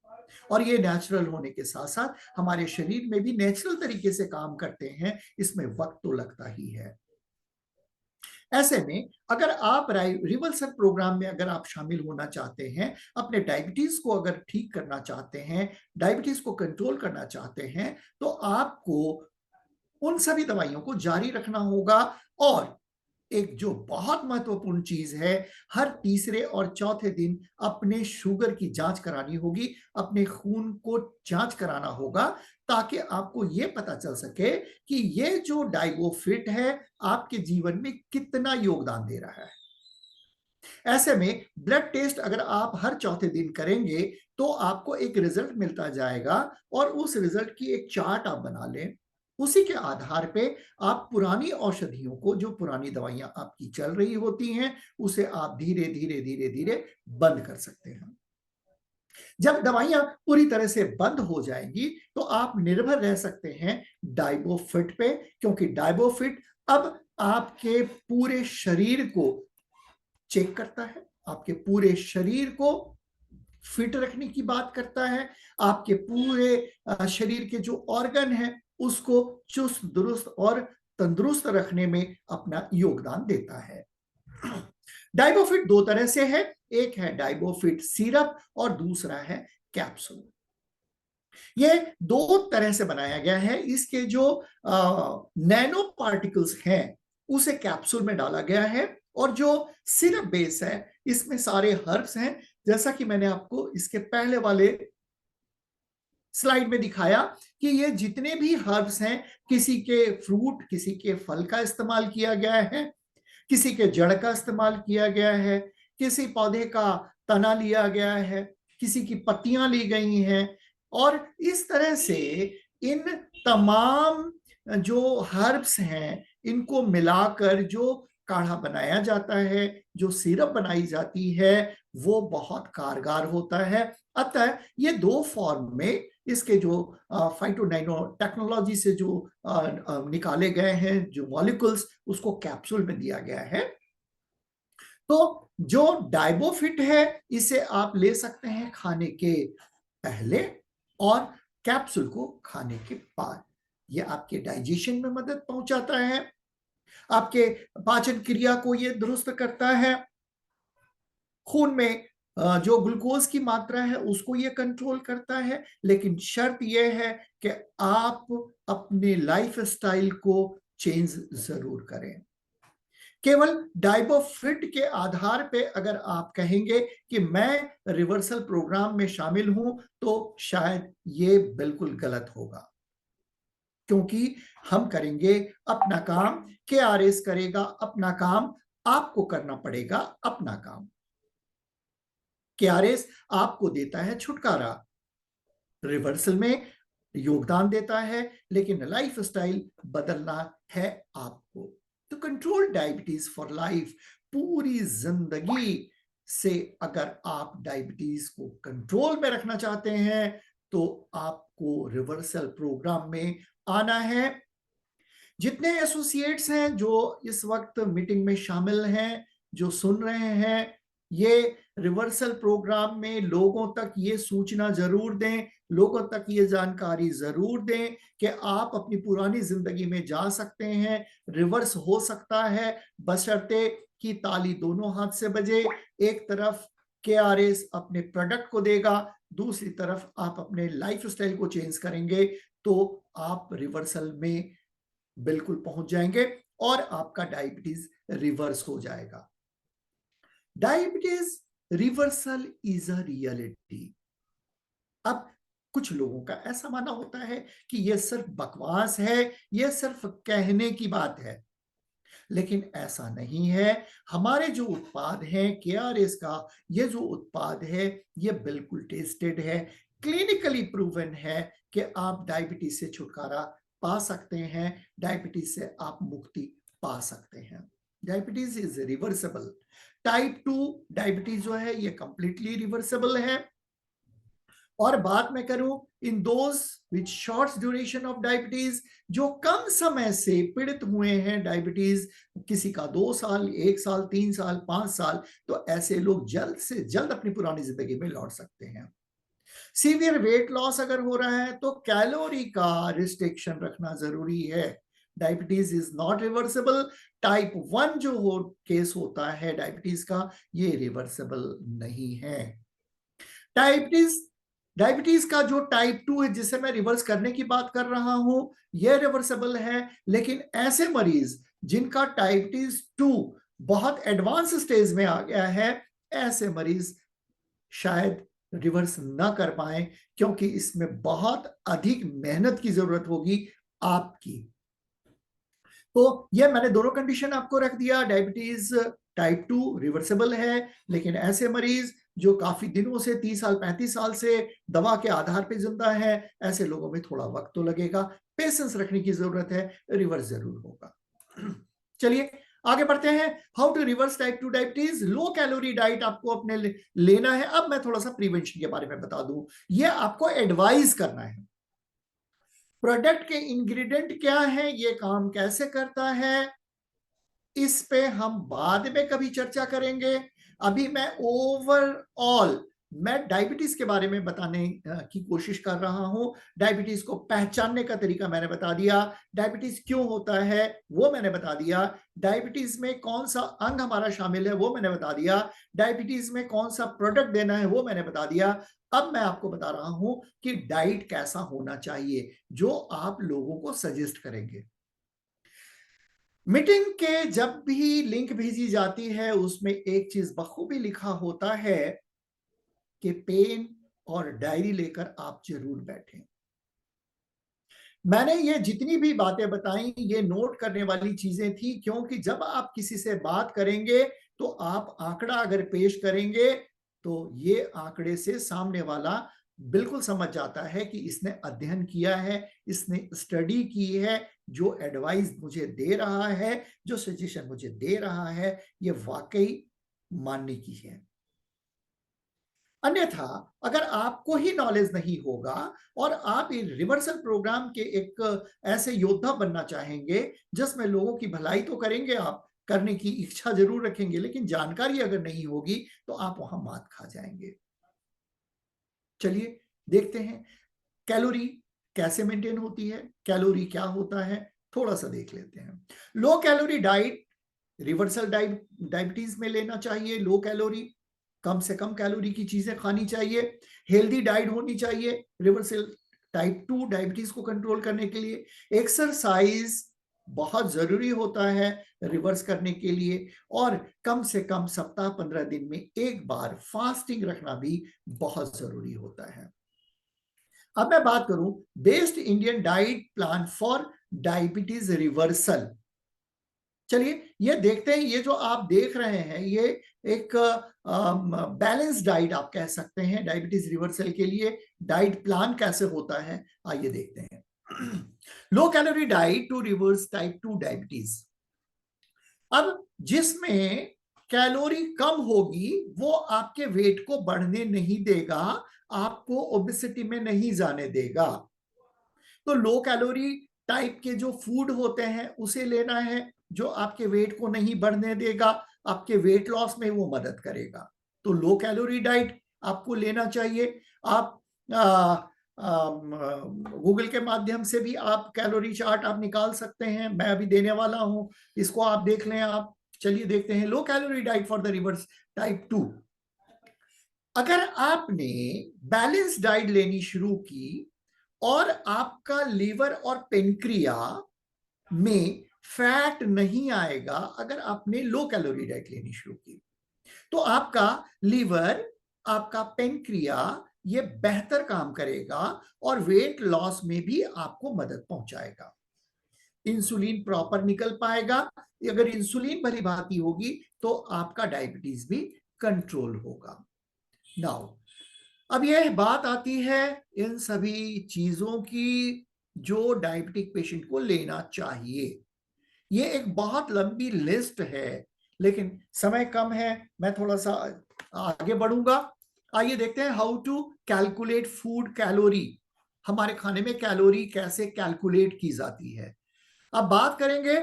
और ये नेचुरल होने के साथ साथ हमारे शरीर में भी नेचुरल तरीके से काम करते हैं, इसमें वक्त तो लगता ही है। ऐसे में अगर आप रिवर्सल प्रोग्राम में अगर आप शामिल होना चाहते हैं, अपने डायबिटीज को अगर ठीक करना चाहते हैं, डायबिटीज को कंट्रोल करना चाहते हैं, तो आपको उन सभी दवाइयों को जारी रखना होगा। और एक जो बहुत महत्वपूर्ण चीज है, हर तीसरे और चौथे दिन अपने शुगर की जांच करानी होगी, अपने खून को जांच कराना होगा, ताकि आपको यह पता चल सके कि ये जो डाइबोफिट है आपके जीवन में कितना योगदान दे रहा है। ऐसे में ब्लड टेस्ट अगर आप हर चौथे दिन करेंगे तो आपको एक रिजल्ट मिलता जाएगा, और उस रिजल्ट की एक चार्ट आप बना लें। उसी के आधार पे आप पुरानी औषधियों को, जो पुरानी दवाइयां आपकी चल रही होती हैं, उसे आप धीरे धीरे धीरे धीरे बंद कर सकते हैं। जब दवाइयां पूरी तरह से बंद हो जाएंगी तो आप निर्भर रह सकते हैं डाइबोफिट पे, क्योंकि डाइबोफिट अब आपके पूरे शरीर को चेक करता है, आपके पूरे शरीर को फिट रखने की बात करता है, आपके पूरे शरीर के जो ऑर्गन है उसको चुस्त दुरुस्त और तंदुरुस्त रखने में अपना योगदान देता है। डाइबोफिट दो तरह से है, एक है डाइबोफिट सिरप और दूसरा है कैप्सूल। ये दो तरह से बनाया गया है। इसके जो नैनो पार्टिकल्स हैं उसे कैप्सूल में डाला गया है, और जो सिरप बेस है इसमें सारे हर्ब्स हैं, जैसा कि मैंने आपको इसके पहले वाले स्लाइड में दिखाया कि ये जितने भी हर्ब्स हैं, किसी के फ्रूट किसी के फल का इस्तेमाल किया गया है, किसी के जड़ का इस्तेमाल किया गया है, किसी पौधे का तना लिया गया है, किसी की पत्तियां ली गई हैं, और इस तरह से इन तमाम जो हर्ब्स हैं इनको मिलाकर जो काढ़ा बनाया जाता है, जो सिरप बनाई जाती है, वो बहुत कारगर होता है। अतः ये दो फॉर्म में इसके जो फाइटो नैनो टेक्नोलॉजी से जो निकाले गए हैं जो मॉलिक्यूल्स, उसको कैप्सूल में दिया गया है। तो जो डाइबोफिट है इसे आप ले सकते हैं खाने के पहले और कैप्सूल को खाने के बाद। ये आपके डाइजेशन में मदद पहुंचाता है, आपके पाचन क्रिया को ये दुरुस्त करता है, खून में जो ग्लूकोज की मात्रा है उसको ये कंट्रोल करता है। लेकिन शर्त यह है कि आप अपने लाइफ स्टाइल को चेंज जरूर करें। केवल डाइबोफिट के आधार पे अगर आप कहेंगे कि मैं रिवर्सल प्रोग्राम में शामिल हूं तो शायद ये बिल्कुल गलत होगा, क्योंकि हम करेंगे अपना काम, केआरएस करेगा अपना काम, आपको करना पड़ेगा अपना काम। केआरएस आपको देता है छुटकारा, रिवर्सल में योगदान देता है, लेकिन लाइफ स्टाइल बदलना है आपको। तो कंट्रोल डायबिटीज फॉर लाइफ, पूरी जिंदगी से अगर आप डायबिटीज को कंट्रोल में रखना चाहते हैं तो आपको रिवर्सल प्रोग्राम में आना है। जितने एसोसिएट्स हैं जो इस वक्त मीटिंग में शामिल हैं, जो सुन रहे हैं, ये रिवर्सल प्रोग्राम में लोगों तक ये सूचना जरूर दें, लोगों तक ये जानकारी जरूर दें कि आप अपनी पुरानी जिंदगी में जा सकते हैं, रिवर्स हो सकता है, बशर्ते कि ताली दोनों हाथ से बजे। एक तरफ केआरएस अपने प्रोडक्ट को देगा, दूसरी तरफ आप अपने लाइफ स्टाइल को चेंज करेंगे तो आप रिवर्सल में बिल्कुल पहुंच जाएंगे और आपका डायबिटीज रिवर्स हो जाएगा। Diabetes reversal is a reality. अब कुछ लोगों का ऐसा मानना होता है कि यह सिर्फ बकवास है, यह सिर्फ कहने की बात है, लेकिन ऐसा नहीं है। हमारे जो उत्पाद हैं केआरएस का, ये जो उत्पाद है ये बिल्कुल टेस्टेड है, क्लिनिकली प्रूवन है कि आप डायबिटीज से छुटकारा पा सकते हैं, डायबिटीज से आप मुक्ति पा सकते हैं। Diabetes is reversible. Type 2 diabetes जो है ये कंप्लीटली रिवर्सिबल है। और बात मैं करूं in those with short duration of diabetes, जो कम समय से पीड़ित हुए हैं डायबिटीज, किसी का 2 साल, 1 साल, 3 साल, 5 साल, तो ऐसे लोग जल्द से जल्द अपनी पुरानी जिंदगी में लौट सकते हैं। सीवियर वेट लॉस अगर हो रहा है तो कैलोरी का रिस्ट्रिक्शन रखना जरूरी है। Diabetes is not reversible. Type 1 जो केस होता है डायबिटीज का, ये रिवर्सिबल नहीं है। डायबिटीज का जो टाइप 2 है जिसे मैं रिवर्स करने की बात कर रहा हूं, यह रिवर्सिबल है। लेकिन ऐसे मरीज जिनका डायबिटीज 2 बहुत एडवांस स्टेज में आ गया है, ऐसे मरीज शायद रिवर्स ना कर पाए, क्योंकि इसमें बहुत अधिक मेहनत की जरूरत होगी आपकी। तो ये मैंने दोनों कंडीशन आपको रख दिया। डायबिटीज टाइप 2 रिवर्सिबल है, लेकिन ऐसे मरीज जो काफी दिनों से 30 साल 35 साल से दवा के आधार पर जिंदा है, ऐसे लोगों में थोड़ा वक्त तो लगेगा, पेशेंस रखने की जरूरत है, रिवर्स जरूर होगा। चलिए आगे बढ़ते हैं, how to reverse type 2 diabetes. Low calorie diet आपको अपने लेना है। अब मैं थोड़ा सा प्रिवेंशन के बारे में बता दूं, ये आपको एडवाइज करना है। प्रोडक्ट के इंग्रेडिएंट क्या है, ये काम कैसे करता है, इस पे हम बाद में कभी चर्चा करेंगे। अभी मैं ओवरऑल मैं डायबिटीज के बारे में बताने की कोशिश कर रहा हूं। डायबिटीज को पहचानने का तरीका मैंने बता दिया, डायबिटीज क्यों होता है वो मैंने बता दिया, डायबिटीज में कौन सा अंग हमारा शामिल है वो मैंने बता दिया, डायबिटीज में कौन सा प्रोडक्ट देना है वो मैंने बता दिया। अब मैं आपको बता रहा हूं कि डाइट कैसा होना चाहिए जो आप लोगों को सजेस्ट करेंगे। मीटिंग के जब भी लिंक भेजी जाती है उसमें एक चीज बखूबी लिखा होता है कि पेन और डायरी लेकर आप जरूर बैठें। मैंने ये जितनी भी बातें बताई ये नोट करने वाली चीजें थी, क्योंकि जब आप किसी से बात करेंगे तो आप आंकड़ा अगर पेश करेंगे तो ये आंकड़े से सामने वाला बिल्कुल समझ जाता है कि इसने अध्ययन किया है, इसने स्टडी की है, जो एडवाइस मुझे दे रहा है, जो सजेशन मुझे दे रहा है, ये वाकई मानने की है। अन्यथा अगर आपको ही नॉलेज नहीं होगा और आप रिवर्सल प्रोग्राम के एक ऐसे योद्धा बनना चाहेंगे जिसमें लोगों की भलाई तो करेंगे, आप करने की इच्छा जरूर रखेंगे, लेकिन जानकारी अगर नहीं होगी तो आप वहां मात खा जाएंगे। चलिए देखते हैं कैलोरी कैसे मेंटेन होती है, कैलोरी क्या होता है, थोड़ा सा देख लेते हैं। Low calorie diet reversal diabetes में लेना चाहिए। लो कैलोरी, कम से कम कैलोरी की चीजें खानी चाहिए। हेल्दी डाइट होनी चाहिए रिवर्सल टाइप 2 डायबिटीज को कंट्रोल करने के लिए। एक्सरसाइज बहुत जरूरी होता है रिवर्स करने के लिए, और कम से कम सप्ताह 15 दिन में एक बार फास्टिंग रखना भी बहुत जरूरी होता है। अब मैं बात करूं based Indian diet plan for diabetes reversal. चलिए ये देखते हैं, ये जो आप देख रहे हैं ये एक बैलेंस डाइट आप कह सकते हैं डायबिटीज रिवर्सल के लिए। डाइट प्लान कैसे होता है आइए देखते हैं। Low calorie diet to reverse type 2 diabetes. अब जिसमें कैलोरी कम होगी वो आपके वेट को बढ़ने नहीं देगा, आपको ओबेसिटी में नहीं जाने देगा। तो लो कैलोरी टाइप के जो फूड होते हैं उसे लेना है, जो आपके वेट को नहीं बढ़ने देगा, आपके वेट लॉस में वो मदद करेगा। तो लो कैलोरी डाइट आपको लेना चाहिए। आप गूगल के माध्यम से भी आप कैलोरी चार्ट आप निकाल सकते हैं, मैं अभी देने वाला हूं, इसको आप देख लें आप। चलिए देखते हैं low calorie diet for the reverse type 2। अगर आपने बैलेंस डाइट लेनी शुरू की और आपका लीवर और पेनक्रिया में फैट नहीं आएगा, अगर आपने लो कैलोरी डाइट लेनी शुरू की तो आपका लीवर, आपका पेनक्रिया ये बेहतर काम करेगा और वेट लॉस में भी आपको मदद पहुंचाएगा। इंसुलिन प्रॉपर निकल पाएगा। अगर इंसुलिन भली भांति होगी तो आपका डायबिटीज भी कंट्रोल होगा। नाउ अब यह बात आती है इन सभी चीजों की जो डायबिटिक पेशेंट को लेना चाहिए। ये एक बहुत लंबी लिस्ट है लेकिन समय कम है, मैं थोड़ा सा आगे बढ़ूंगा। आइए देखते हैं how to calculate food calorie. हमारे खाने में कैलोरी कैसे कैलकुलेट की जाती है। अब बात करेंगे,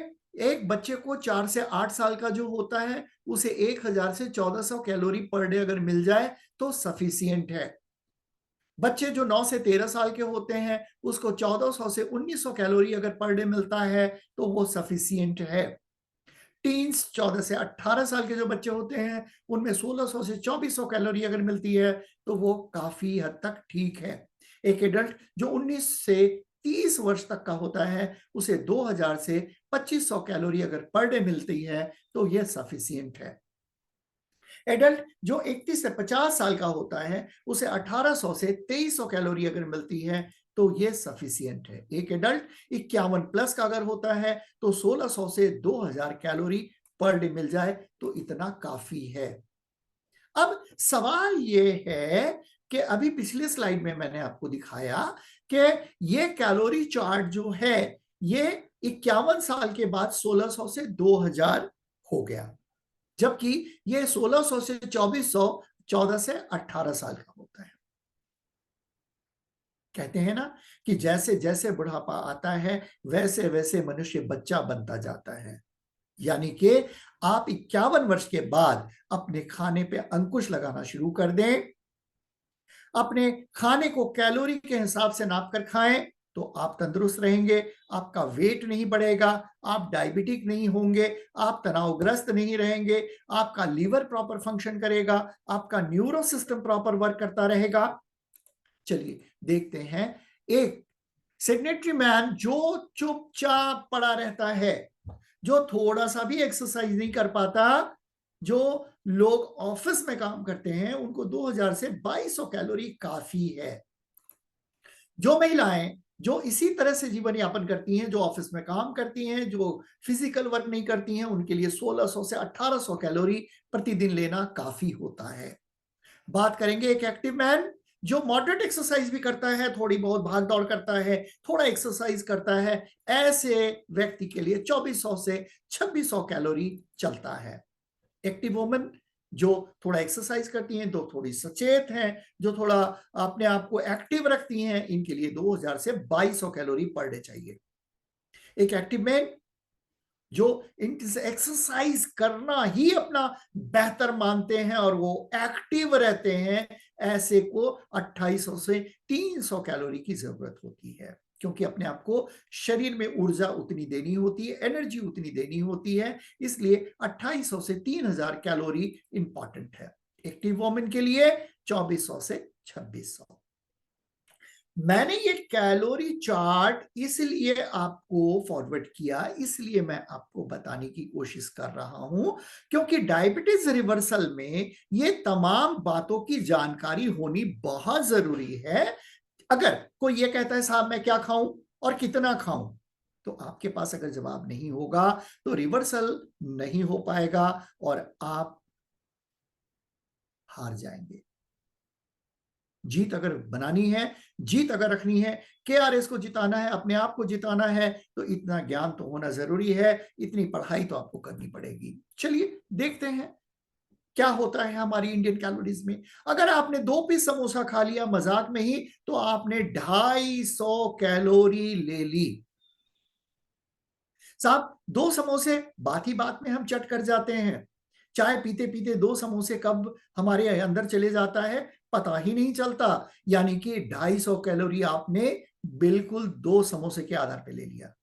एक बच्चे को 4 से 8 साल का जो होता है उसे 1000 से 1400 कैलोरी पर डे अगर मिल जाए तो सफिशियंट है। बच्चे जो 9 से 13 साल के होते हैं उसको 1400 से 1900 कैलोरी अगर पर डे मिलता है तो वो सफिशियंट है। टीन्स 14 से 18 साल के जो बच्चे होते हैं उनमें 1600 से 2400 कैलोरी अगर मिलती है तो वो काफी हद तक ठीक है। एक एडल्ट जो 19 से 30 वर्ष तक का होता है उसे 2000 से 2500 कैलोरी अगर पर डे मिलती है तो यह सफिशियंट है। एडल्ट जो 31 से 50 साल का होता है उसे 1800 से 2300 कैलोरी अगर मिलती है तो ये सफिशियंट है। एक एडल्ट 51 प्लस का अगर होता है तो 1600 से 2000 कैलोरी पर डे मिल जाए तो इतना काफी है। अब सवाल ये है कि अभी पिछले स्लाइड में मैंने आपको दिखाया कि ये कैलोरी चार्ट जो है ये 51 साल के बाद 1600 से 2000 हो गया, जबकि ये 1600 से 2400 14 से 18 साल का होता है। कहते हैं ना कि जैसे जैसे बुढ़ापा आता है वैसे वैसे मनुष्य बच्चा बनता जाता है, यानी कि आप 51 वर्ष के बाद अपने खाने पे अंकुश लगाना शुरू कर दें, अपने खाने को कैलोरी के हिसाब से नाप कर खाएं, तो आप तंदुरुस्त रहेंगे, आपका वेट नहीं बढ़ेगा, आप डायबिटिक नहीं होंगे, आप तनावग्रस्त नहीं रहेंगे, आपका लीवर प्रॉपर फंक्शन करेगा, आपका न्यूरो सिस्टम प्रॉपर वर्क करता रहेगा। चलिए देखते हैं, एक सेडेंटरी मैन जो चुपचाप पड़ा रहता है, जो थोड़ा सा भी एक्सरसाइज नहीं कर पाता, जो लोग ऑफिस में काम करते हैं, उनको 2000 से 2200 कैलोरी काफी है। जो महिलाएं जो इसी तरह से जीवन यापन करती हैं, जो ऑफिस में काम करती हैं, जो फिजिकल वर्क नहीं करती हैं, उनके लिए 1600 से 1800 कैलोरी प्रतिदिन लेना काफी होता है। बात करेंगे एक एक्टिव मैन जो मॉडरेट एक्सरसाइज भी करता है, थोड़ी बहुत भाग दौड़ करता है, थोड़ा एक्सरसाइज करता है, ऐसे व्यक्ति के लिए 2400 से 2600 कैलोरी चलता है। एक्टिव वुमेन जो थोड़ा एक्सरसाइज करती हैं, जो थोड़ी सचेत हैं, जो थोड़ा अपने आप को एक्टिव रखती हैं, इनके लिए 2000 से 2200 कैलोरी पर डे चाहिए। एक एक्टिव मैन जो एक्सरसाइज करना ही अपना बेहतर मानते हैं और वो एक्टिव रहते हैं, ऐसे को 2800 से 300 कैलोरी की जरूरत होती है, क्योंकि अपने आप को शरीर में ऊर्जा उतनी देनी होती है, एनर्जी उतनी देनी होती है, इसलिए 2800 से 3000 कैलोरी इंपॉर्टेंट है। एक्टिव वुमेन के लिए 2400 से 2600। मैंने ये कैलोरी चार्ट इसलिए आपको फॉरवर्ड किया, इसलिए मैं आपको बताने की कोशिश कर रहा हूं, क्योंकि डायबिटीज रिवर्सल में ये तमाम बातों की जानकारी होनी बहुत जरूरी है। अगर कोई ये कहता है साहब मैं क्या खाऊं और कितना खाऊं, तो आपके पास अगर जवाब नहीं होगा तो रिवर्सल नहीं हो पाएगा और आप हार जाएंगे। जीत अगर बनानी है, जीत अगर रखनी है, केआरएस को जिताना है, अपने आप को जिताना है, तो इतना ज्ञान तो होना जरूरी है, इतनी पढ़ाई तो आपको करनी पड़ेगी। चलिए देखते हैं क्या होता है हमारी इंडियन कैलोरीज में। अगर आपने 2 पीस समोसा खा लिया मजाक में ही, तो आपने 250 कैलोरी ले ली। साहब 2 समोसे बात ही बात में हम चट कर जाते हैं, चाय पीते पीते 2 समोसे कब हमारे अंदर चले जाता है पता ही नहीं चलता, यानी कि 250 कैलोरी आपने बिल्कुल 2 समोसे के आधार पे ले लिया।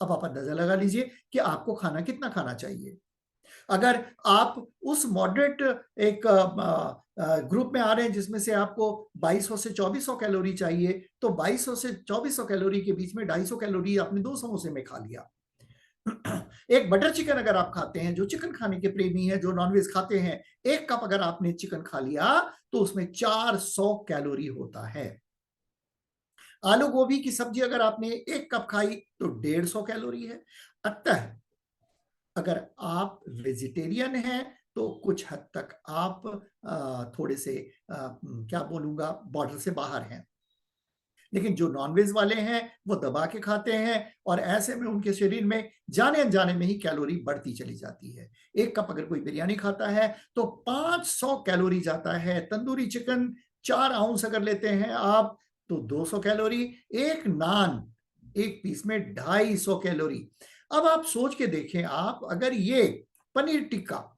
अब आप अंदाजा लगा लीजिए कि आपको खाना कितना खाना चाहिए। अगर आप उस मॉडरेट एक ग्रुप में आ रहे हैं जिसमें से आपको 2200 से 2400 कैलोरी चाहिए, तो 2200 से 2400 कैलोरी के बीच में 250 कैलोरी आपने 2 समोसे में खा लिया। एक बटर चिकन अगर आप खाते हैं, जो चिकन खाने के प्रेमी है, जो नॉनवेज खाते हैं, 1 कप अगर आपने चिकन खा लिया तो उसमें 400 कैलोरी होता है। आलू गोभी की सब्जी अगर आपने 1 कप खाई तो 150 कैलोरी है। अतः अगर आप वेजिटेरियन हैं तो कुछ हद तक आप थोड़े से क्या बोलूंगा बॉर्डर से बाहर हैं, लेकिन जो नॉनवेज वाले हैं वो दबा के खाते हैं और ऐसे में उनके शरीर में जाने अनजाने में ही कैलोरी बढ़ती चली जाती है। 1 कप अगर कोई बिरयानी खाता है तो 500 कैलोरी जाता है। तंदूरी चिकन 4 आउंस अगर लेते हैं आप तो 200 कैलोरी। एक नान 1 पीस में 250 कैलोरी। अब आप सोच के देखें, आप अगर ये पनीर टिक्का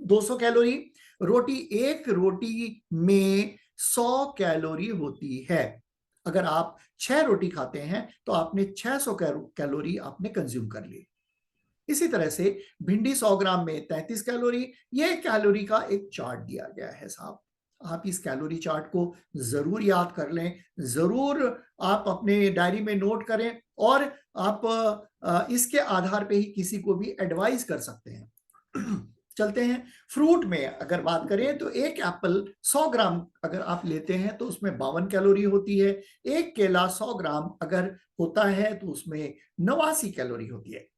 200 कैलोरी, रोटी 1 रोटी में 100 कैलोरी होती है। अगर आप 6 रोटी खाते हैं तो आपने 600 कैलोरी आपने कंज्यूम कर ली। इसी तरह से भिंडी 100 ग्राम में 33 कैलोरी। यह कैलोरी का एक चार्ट दिया गया है साहब, आप इस कैलोरी चार्ट को जरूर याद कर लें, जरूर आप अपने डायरी में नोट करें और आप इसके आधार पे ही किसी को भी एडवाइस कर सकते हैं। चलते हैं फ्रूट में अगर बात करें तो एक एप्पल 100 ग्राम अगर आप लेते हैं तो उसमें 52 कैलोरी होती है। एक केला 100 ग्राम अगर होता है तो उसमें 89 कैलोरी होती है।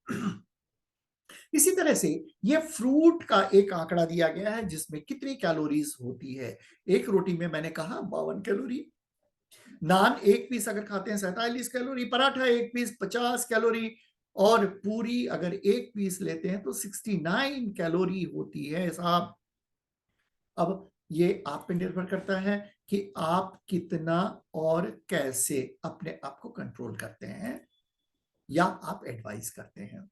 इसी तरह से ये फ्रूट का एक आंकड़ा दिया गया है जिसमें कितनी कैलोरीज होती है। एक रोटी में मैंने कहा 52 कैलोरी, नान 1 पीस अगर खाते हैं 47 कैलोरी, पराठा 1 पीस 50 कैलोरी, और पूरी अगर एक पीस लेते हैं तो 69 कैलोरी होती है साहब। अब ये आप पे निर्भर करता है कि आप कितना और कैसे अपने आप को कंट्रोल करते हैं या आप एडवाइस करते हैं।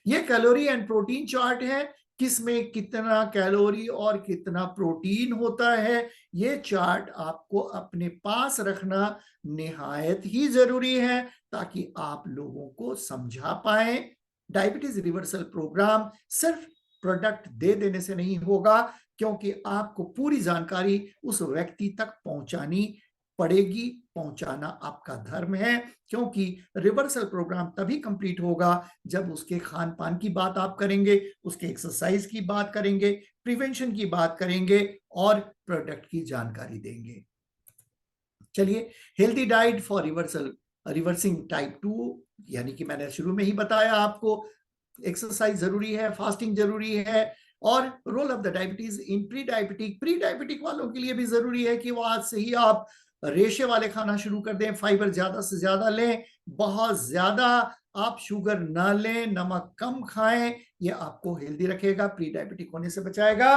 ये कैलोरी एंड प्रोटीन चार्ट है, किसमें कितना कैलोरी और कितना प्रोटीन होता है, ये चार्ट आपको अपने पास रखना निहायत ही जरूरी है ताकि आप लोगों को समझा पाए। डायबिटीज रिवर्सल प्रोग्राम सिर्फ प्रोडक्ट दे देने से नहीं होगा, क्योंकि आपको पूरी जानकारी उस व्यक्ति तक पहुंचानी पड़ेगी। पहुंचाना आपका धर्म है, क्योंकि रिवर्सल प्रोग्राम तभी कंप्लीट होगा जब उसके खान पान की बात आप करेंगे, उसके एक्सरसाइज की बात करेंगे, प्रिवेंशन की बात करेंगे और प्रोडक्ट की जानकारी देंगे। चलिए, healthy diet for reversing type 2, यानी कि मैंने शुरू में ही बताया आपको, एक्सरसाइज जरूरी है, फास्टिंग जरूरी है, और role of the diabetes in pre diabetic वालों के लिए भी जरूरी है कि वो आज से ही आप रेशे वाले खाना शुरू कर दें, फाइबर ज्यादा से ज्यादा लें, बहुत ज्यादा आप शुगर ना लें, नमक कम खाएं, ये आपको हेल्दी रखेगा, प्री डायबिटिक होने से बचाएगा।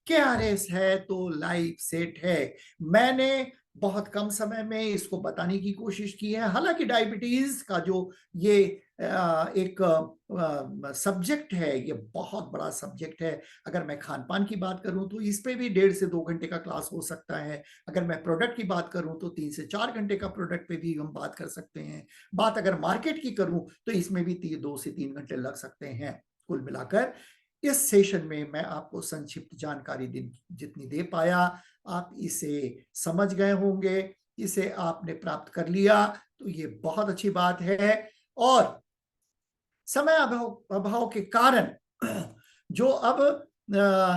केआरएस है तो लाइफ सेट है। मैंने बहुत कम समय में इसको बताने की कोशिश की है। हालांकि डायबिटीज का जो ये एक सब्जेक्ट है, ये बहुत बड़ा सब्जेक्ट है। अगर मैं खान पान की बात करूं तो इस पे भी 1.5 से 2 घंटे का क्लास हो सकता है। अगर मैं प्रोडक्ट की बात करूं तो 3 से 4 घंटे का प्रोडक्ट पे भी हम बात कर सकते हैं। बात अगर मार्केट की करूं तो इसमें भी 2 से 3 घंटे लग सकते हैं। कुल मिलाकर इस सेशन में मैं आपको संक्षिप्त जानकारी जितनी दे पाया, आप इसे समझ गए होंगे, इसे आपने प्राप्त कर लिया तो ये बहुत अच्छी बात है। और समय अभाव के कारण जो अब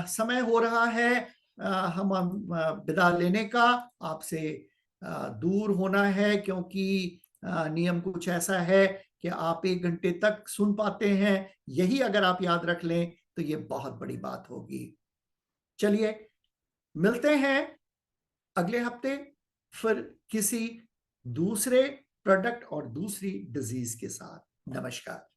समय हो रहा है हम विदा लेने का, आपसे दूर होना है, क्योंकि नियम कुछ ऐसा है कि आप 1 घंटे तक सुन पाते हैं। यही अगर आप याद रख लें तो ये बहुत बड़ी बात होगी। चलिए, मिलते हैं अगले हफ्ते फिर किसी दूसरे प्रोडक्ट और दूसरी डिजीज के साथ। नमस्कार।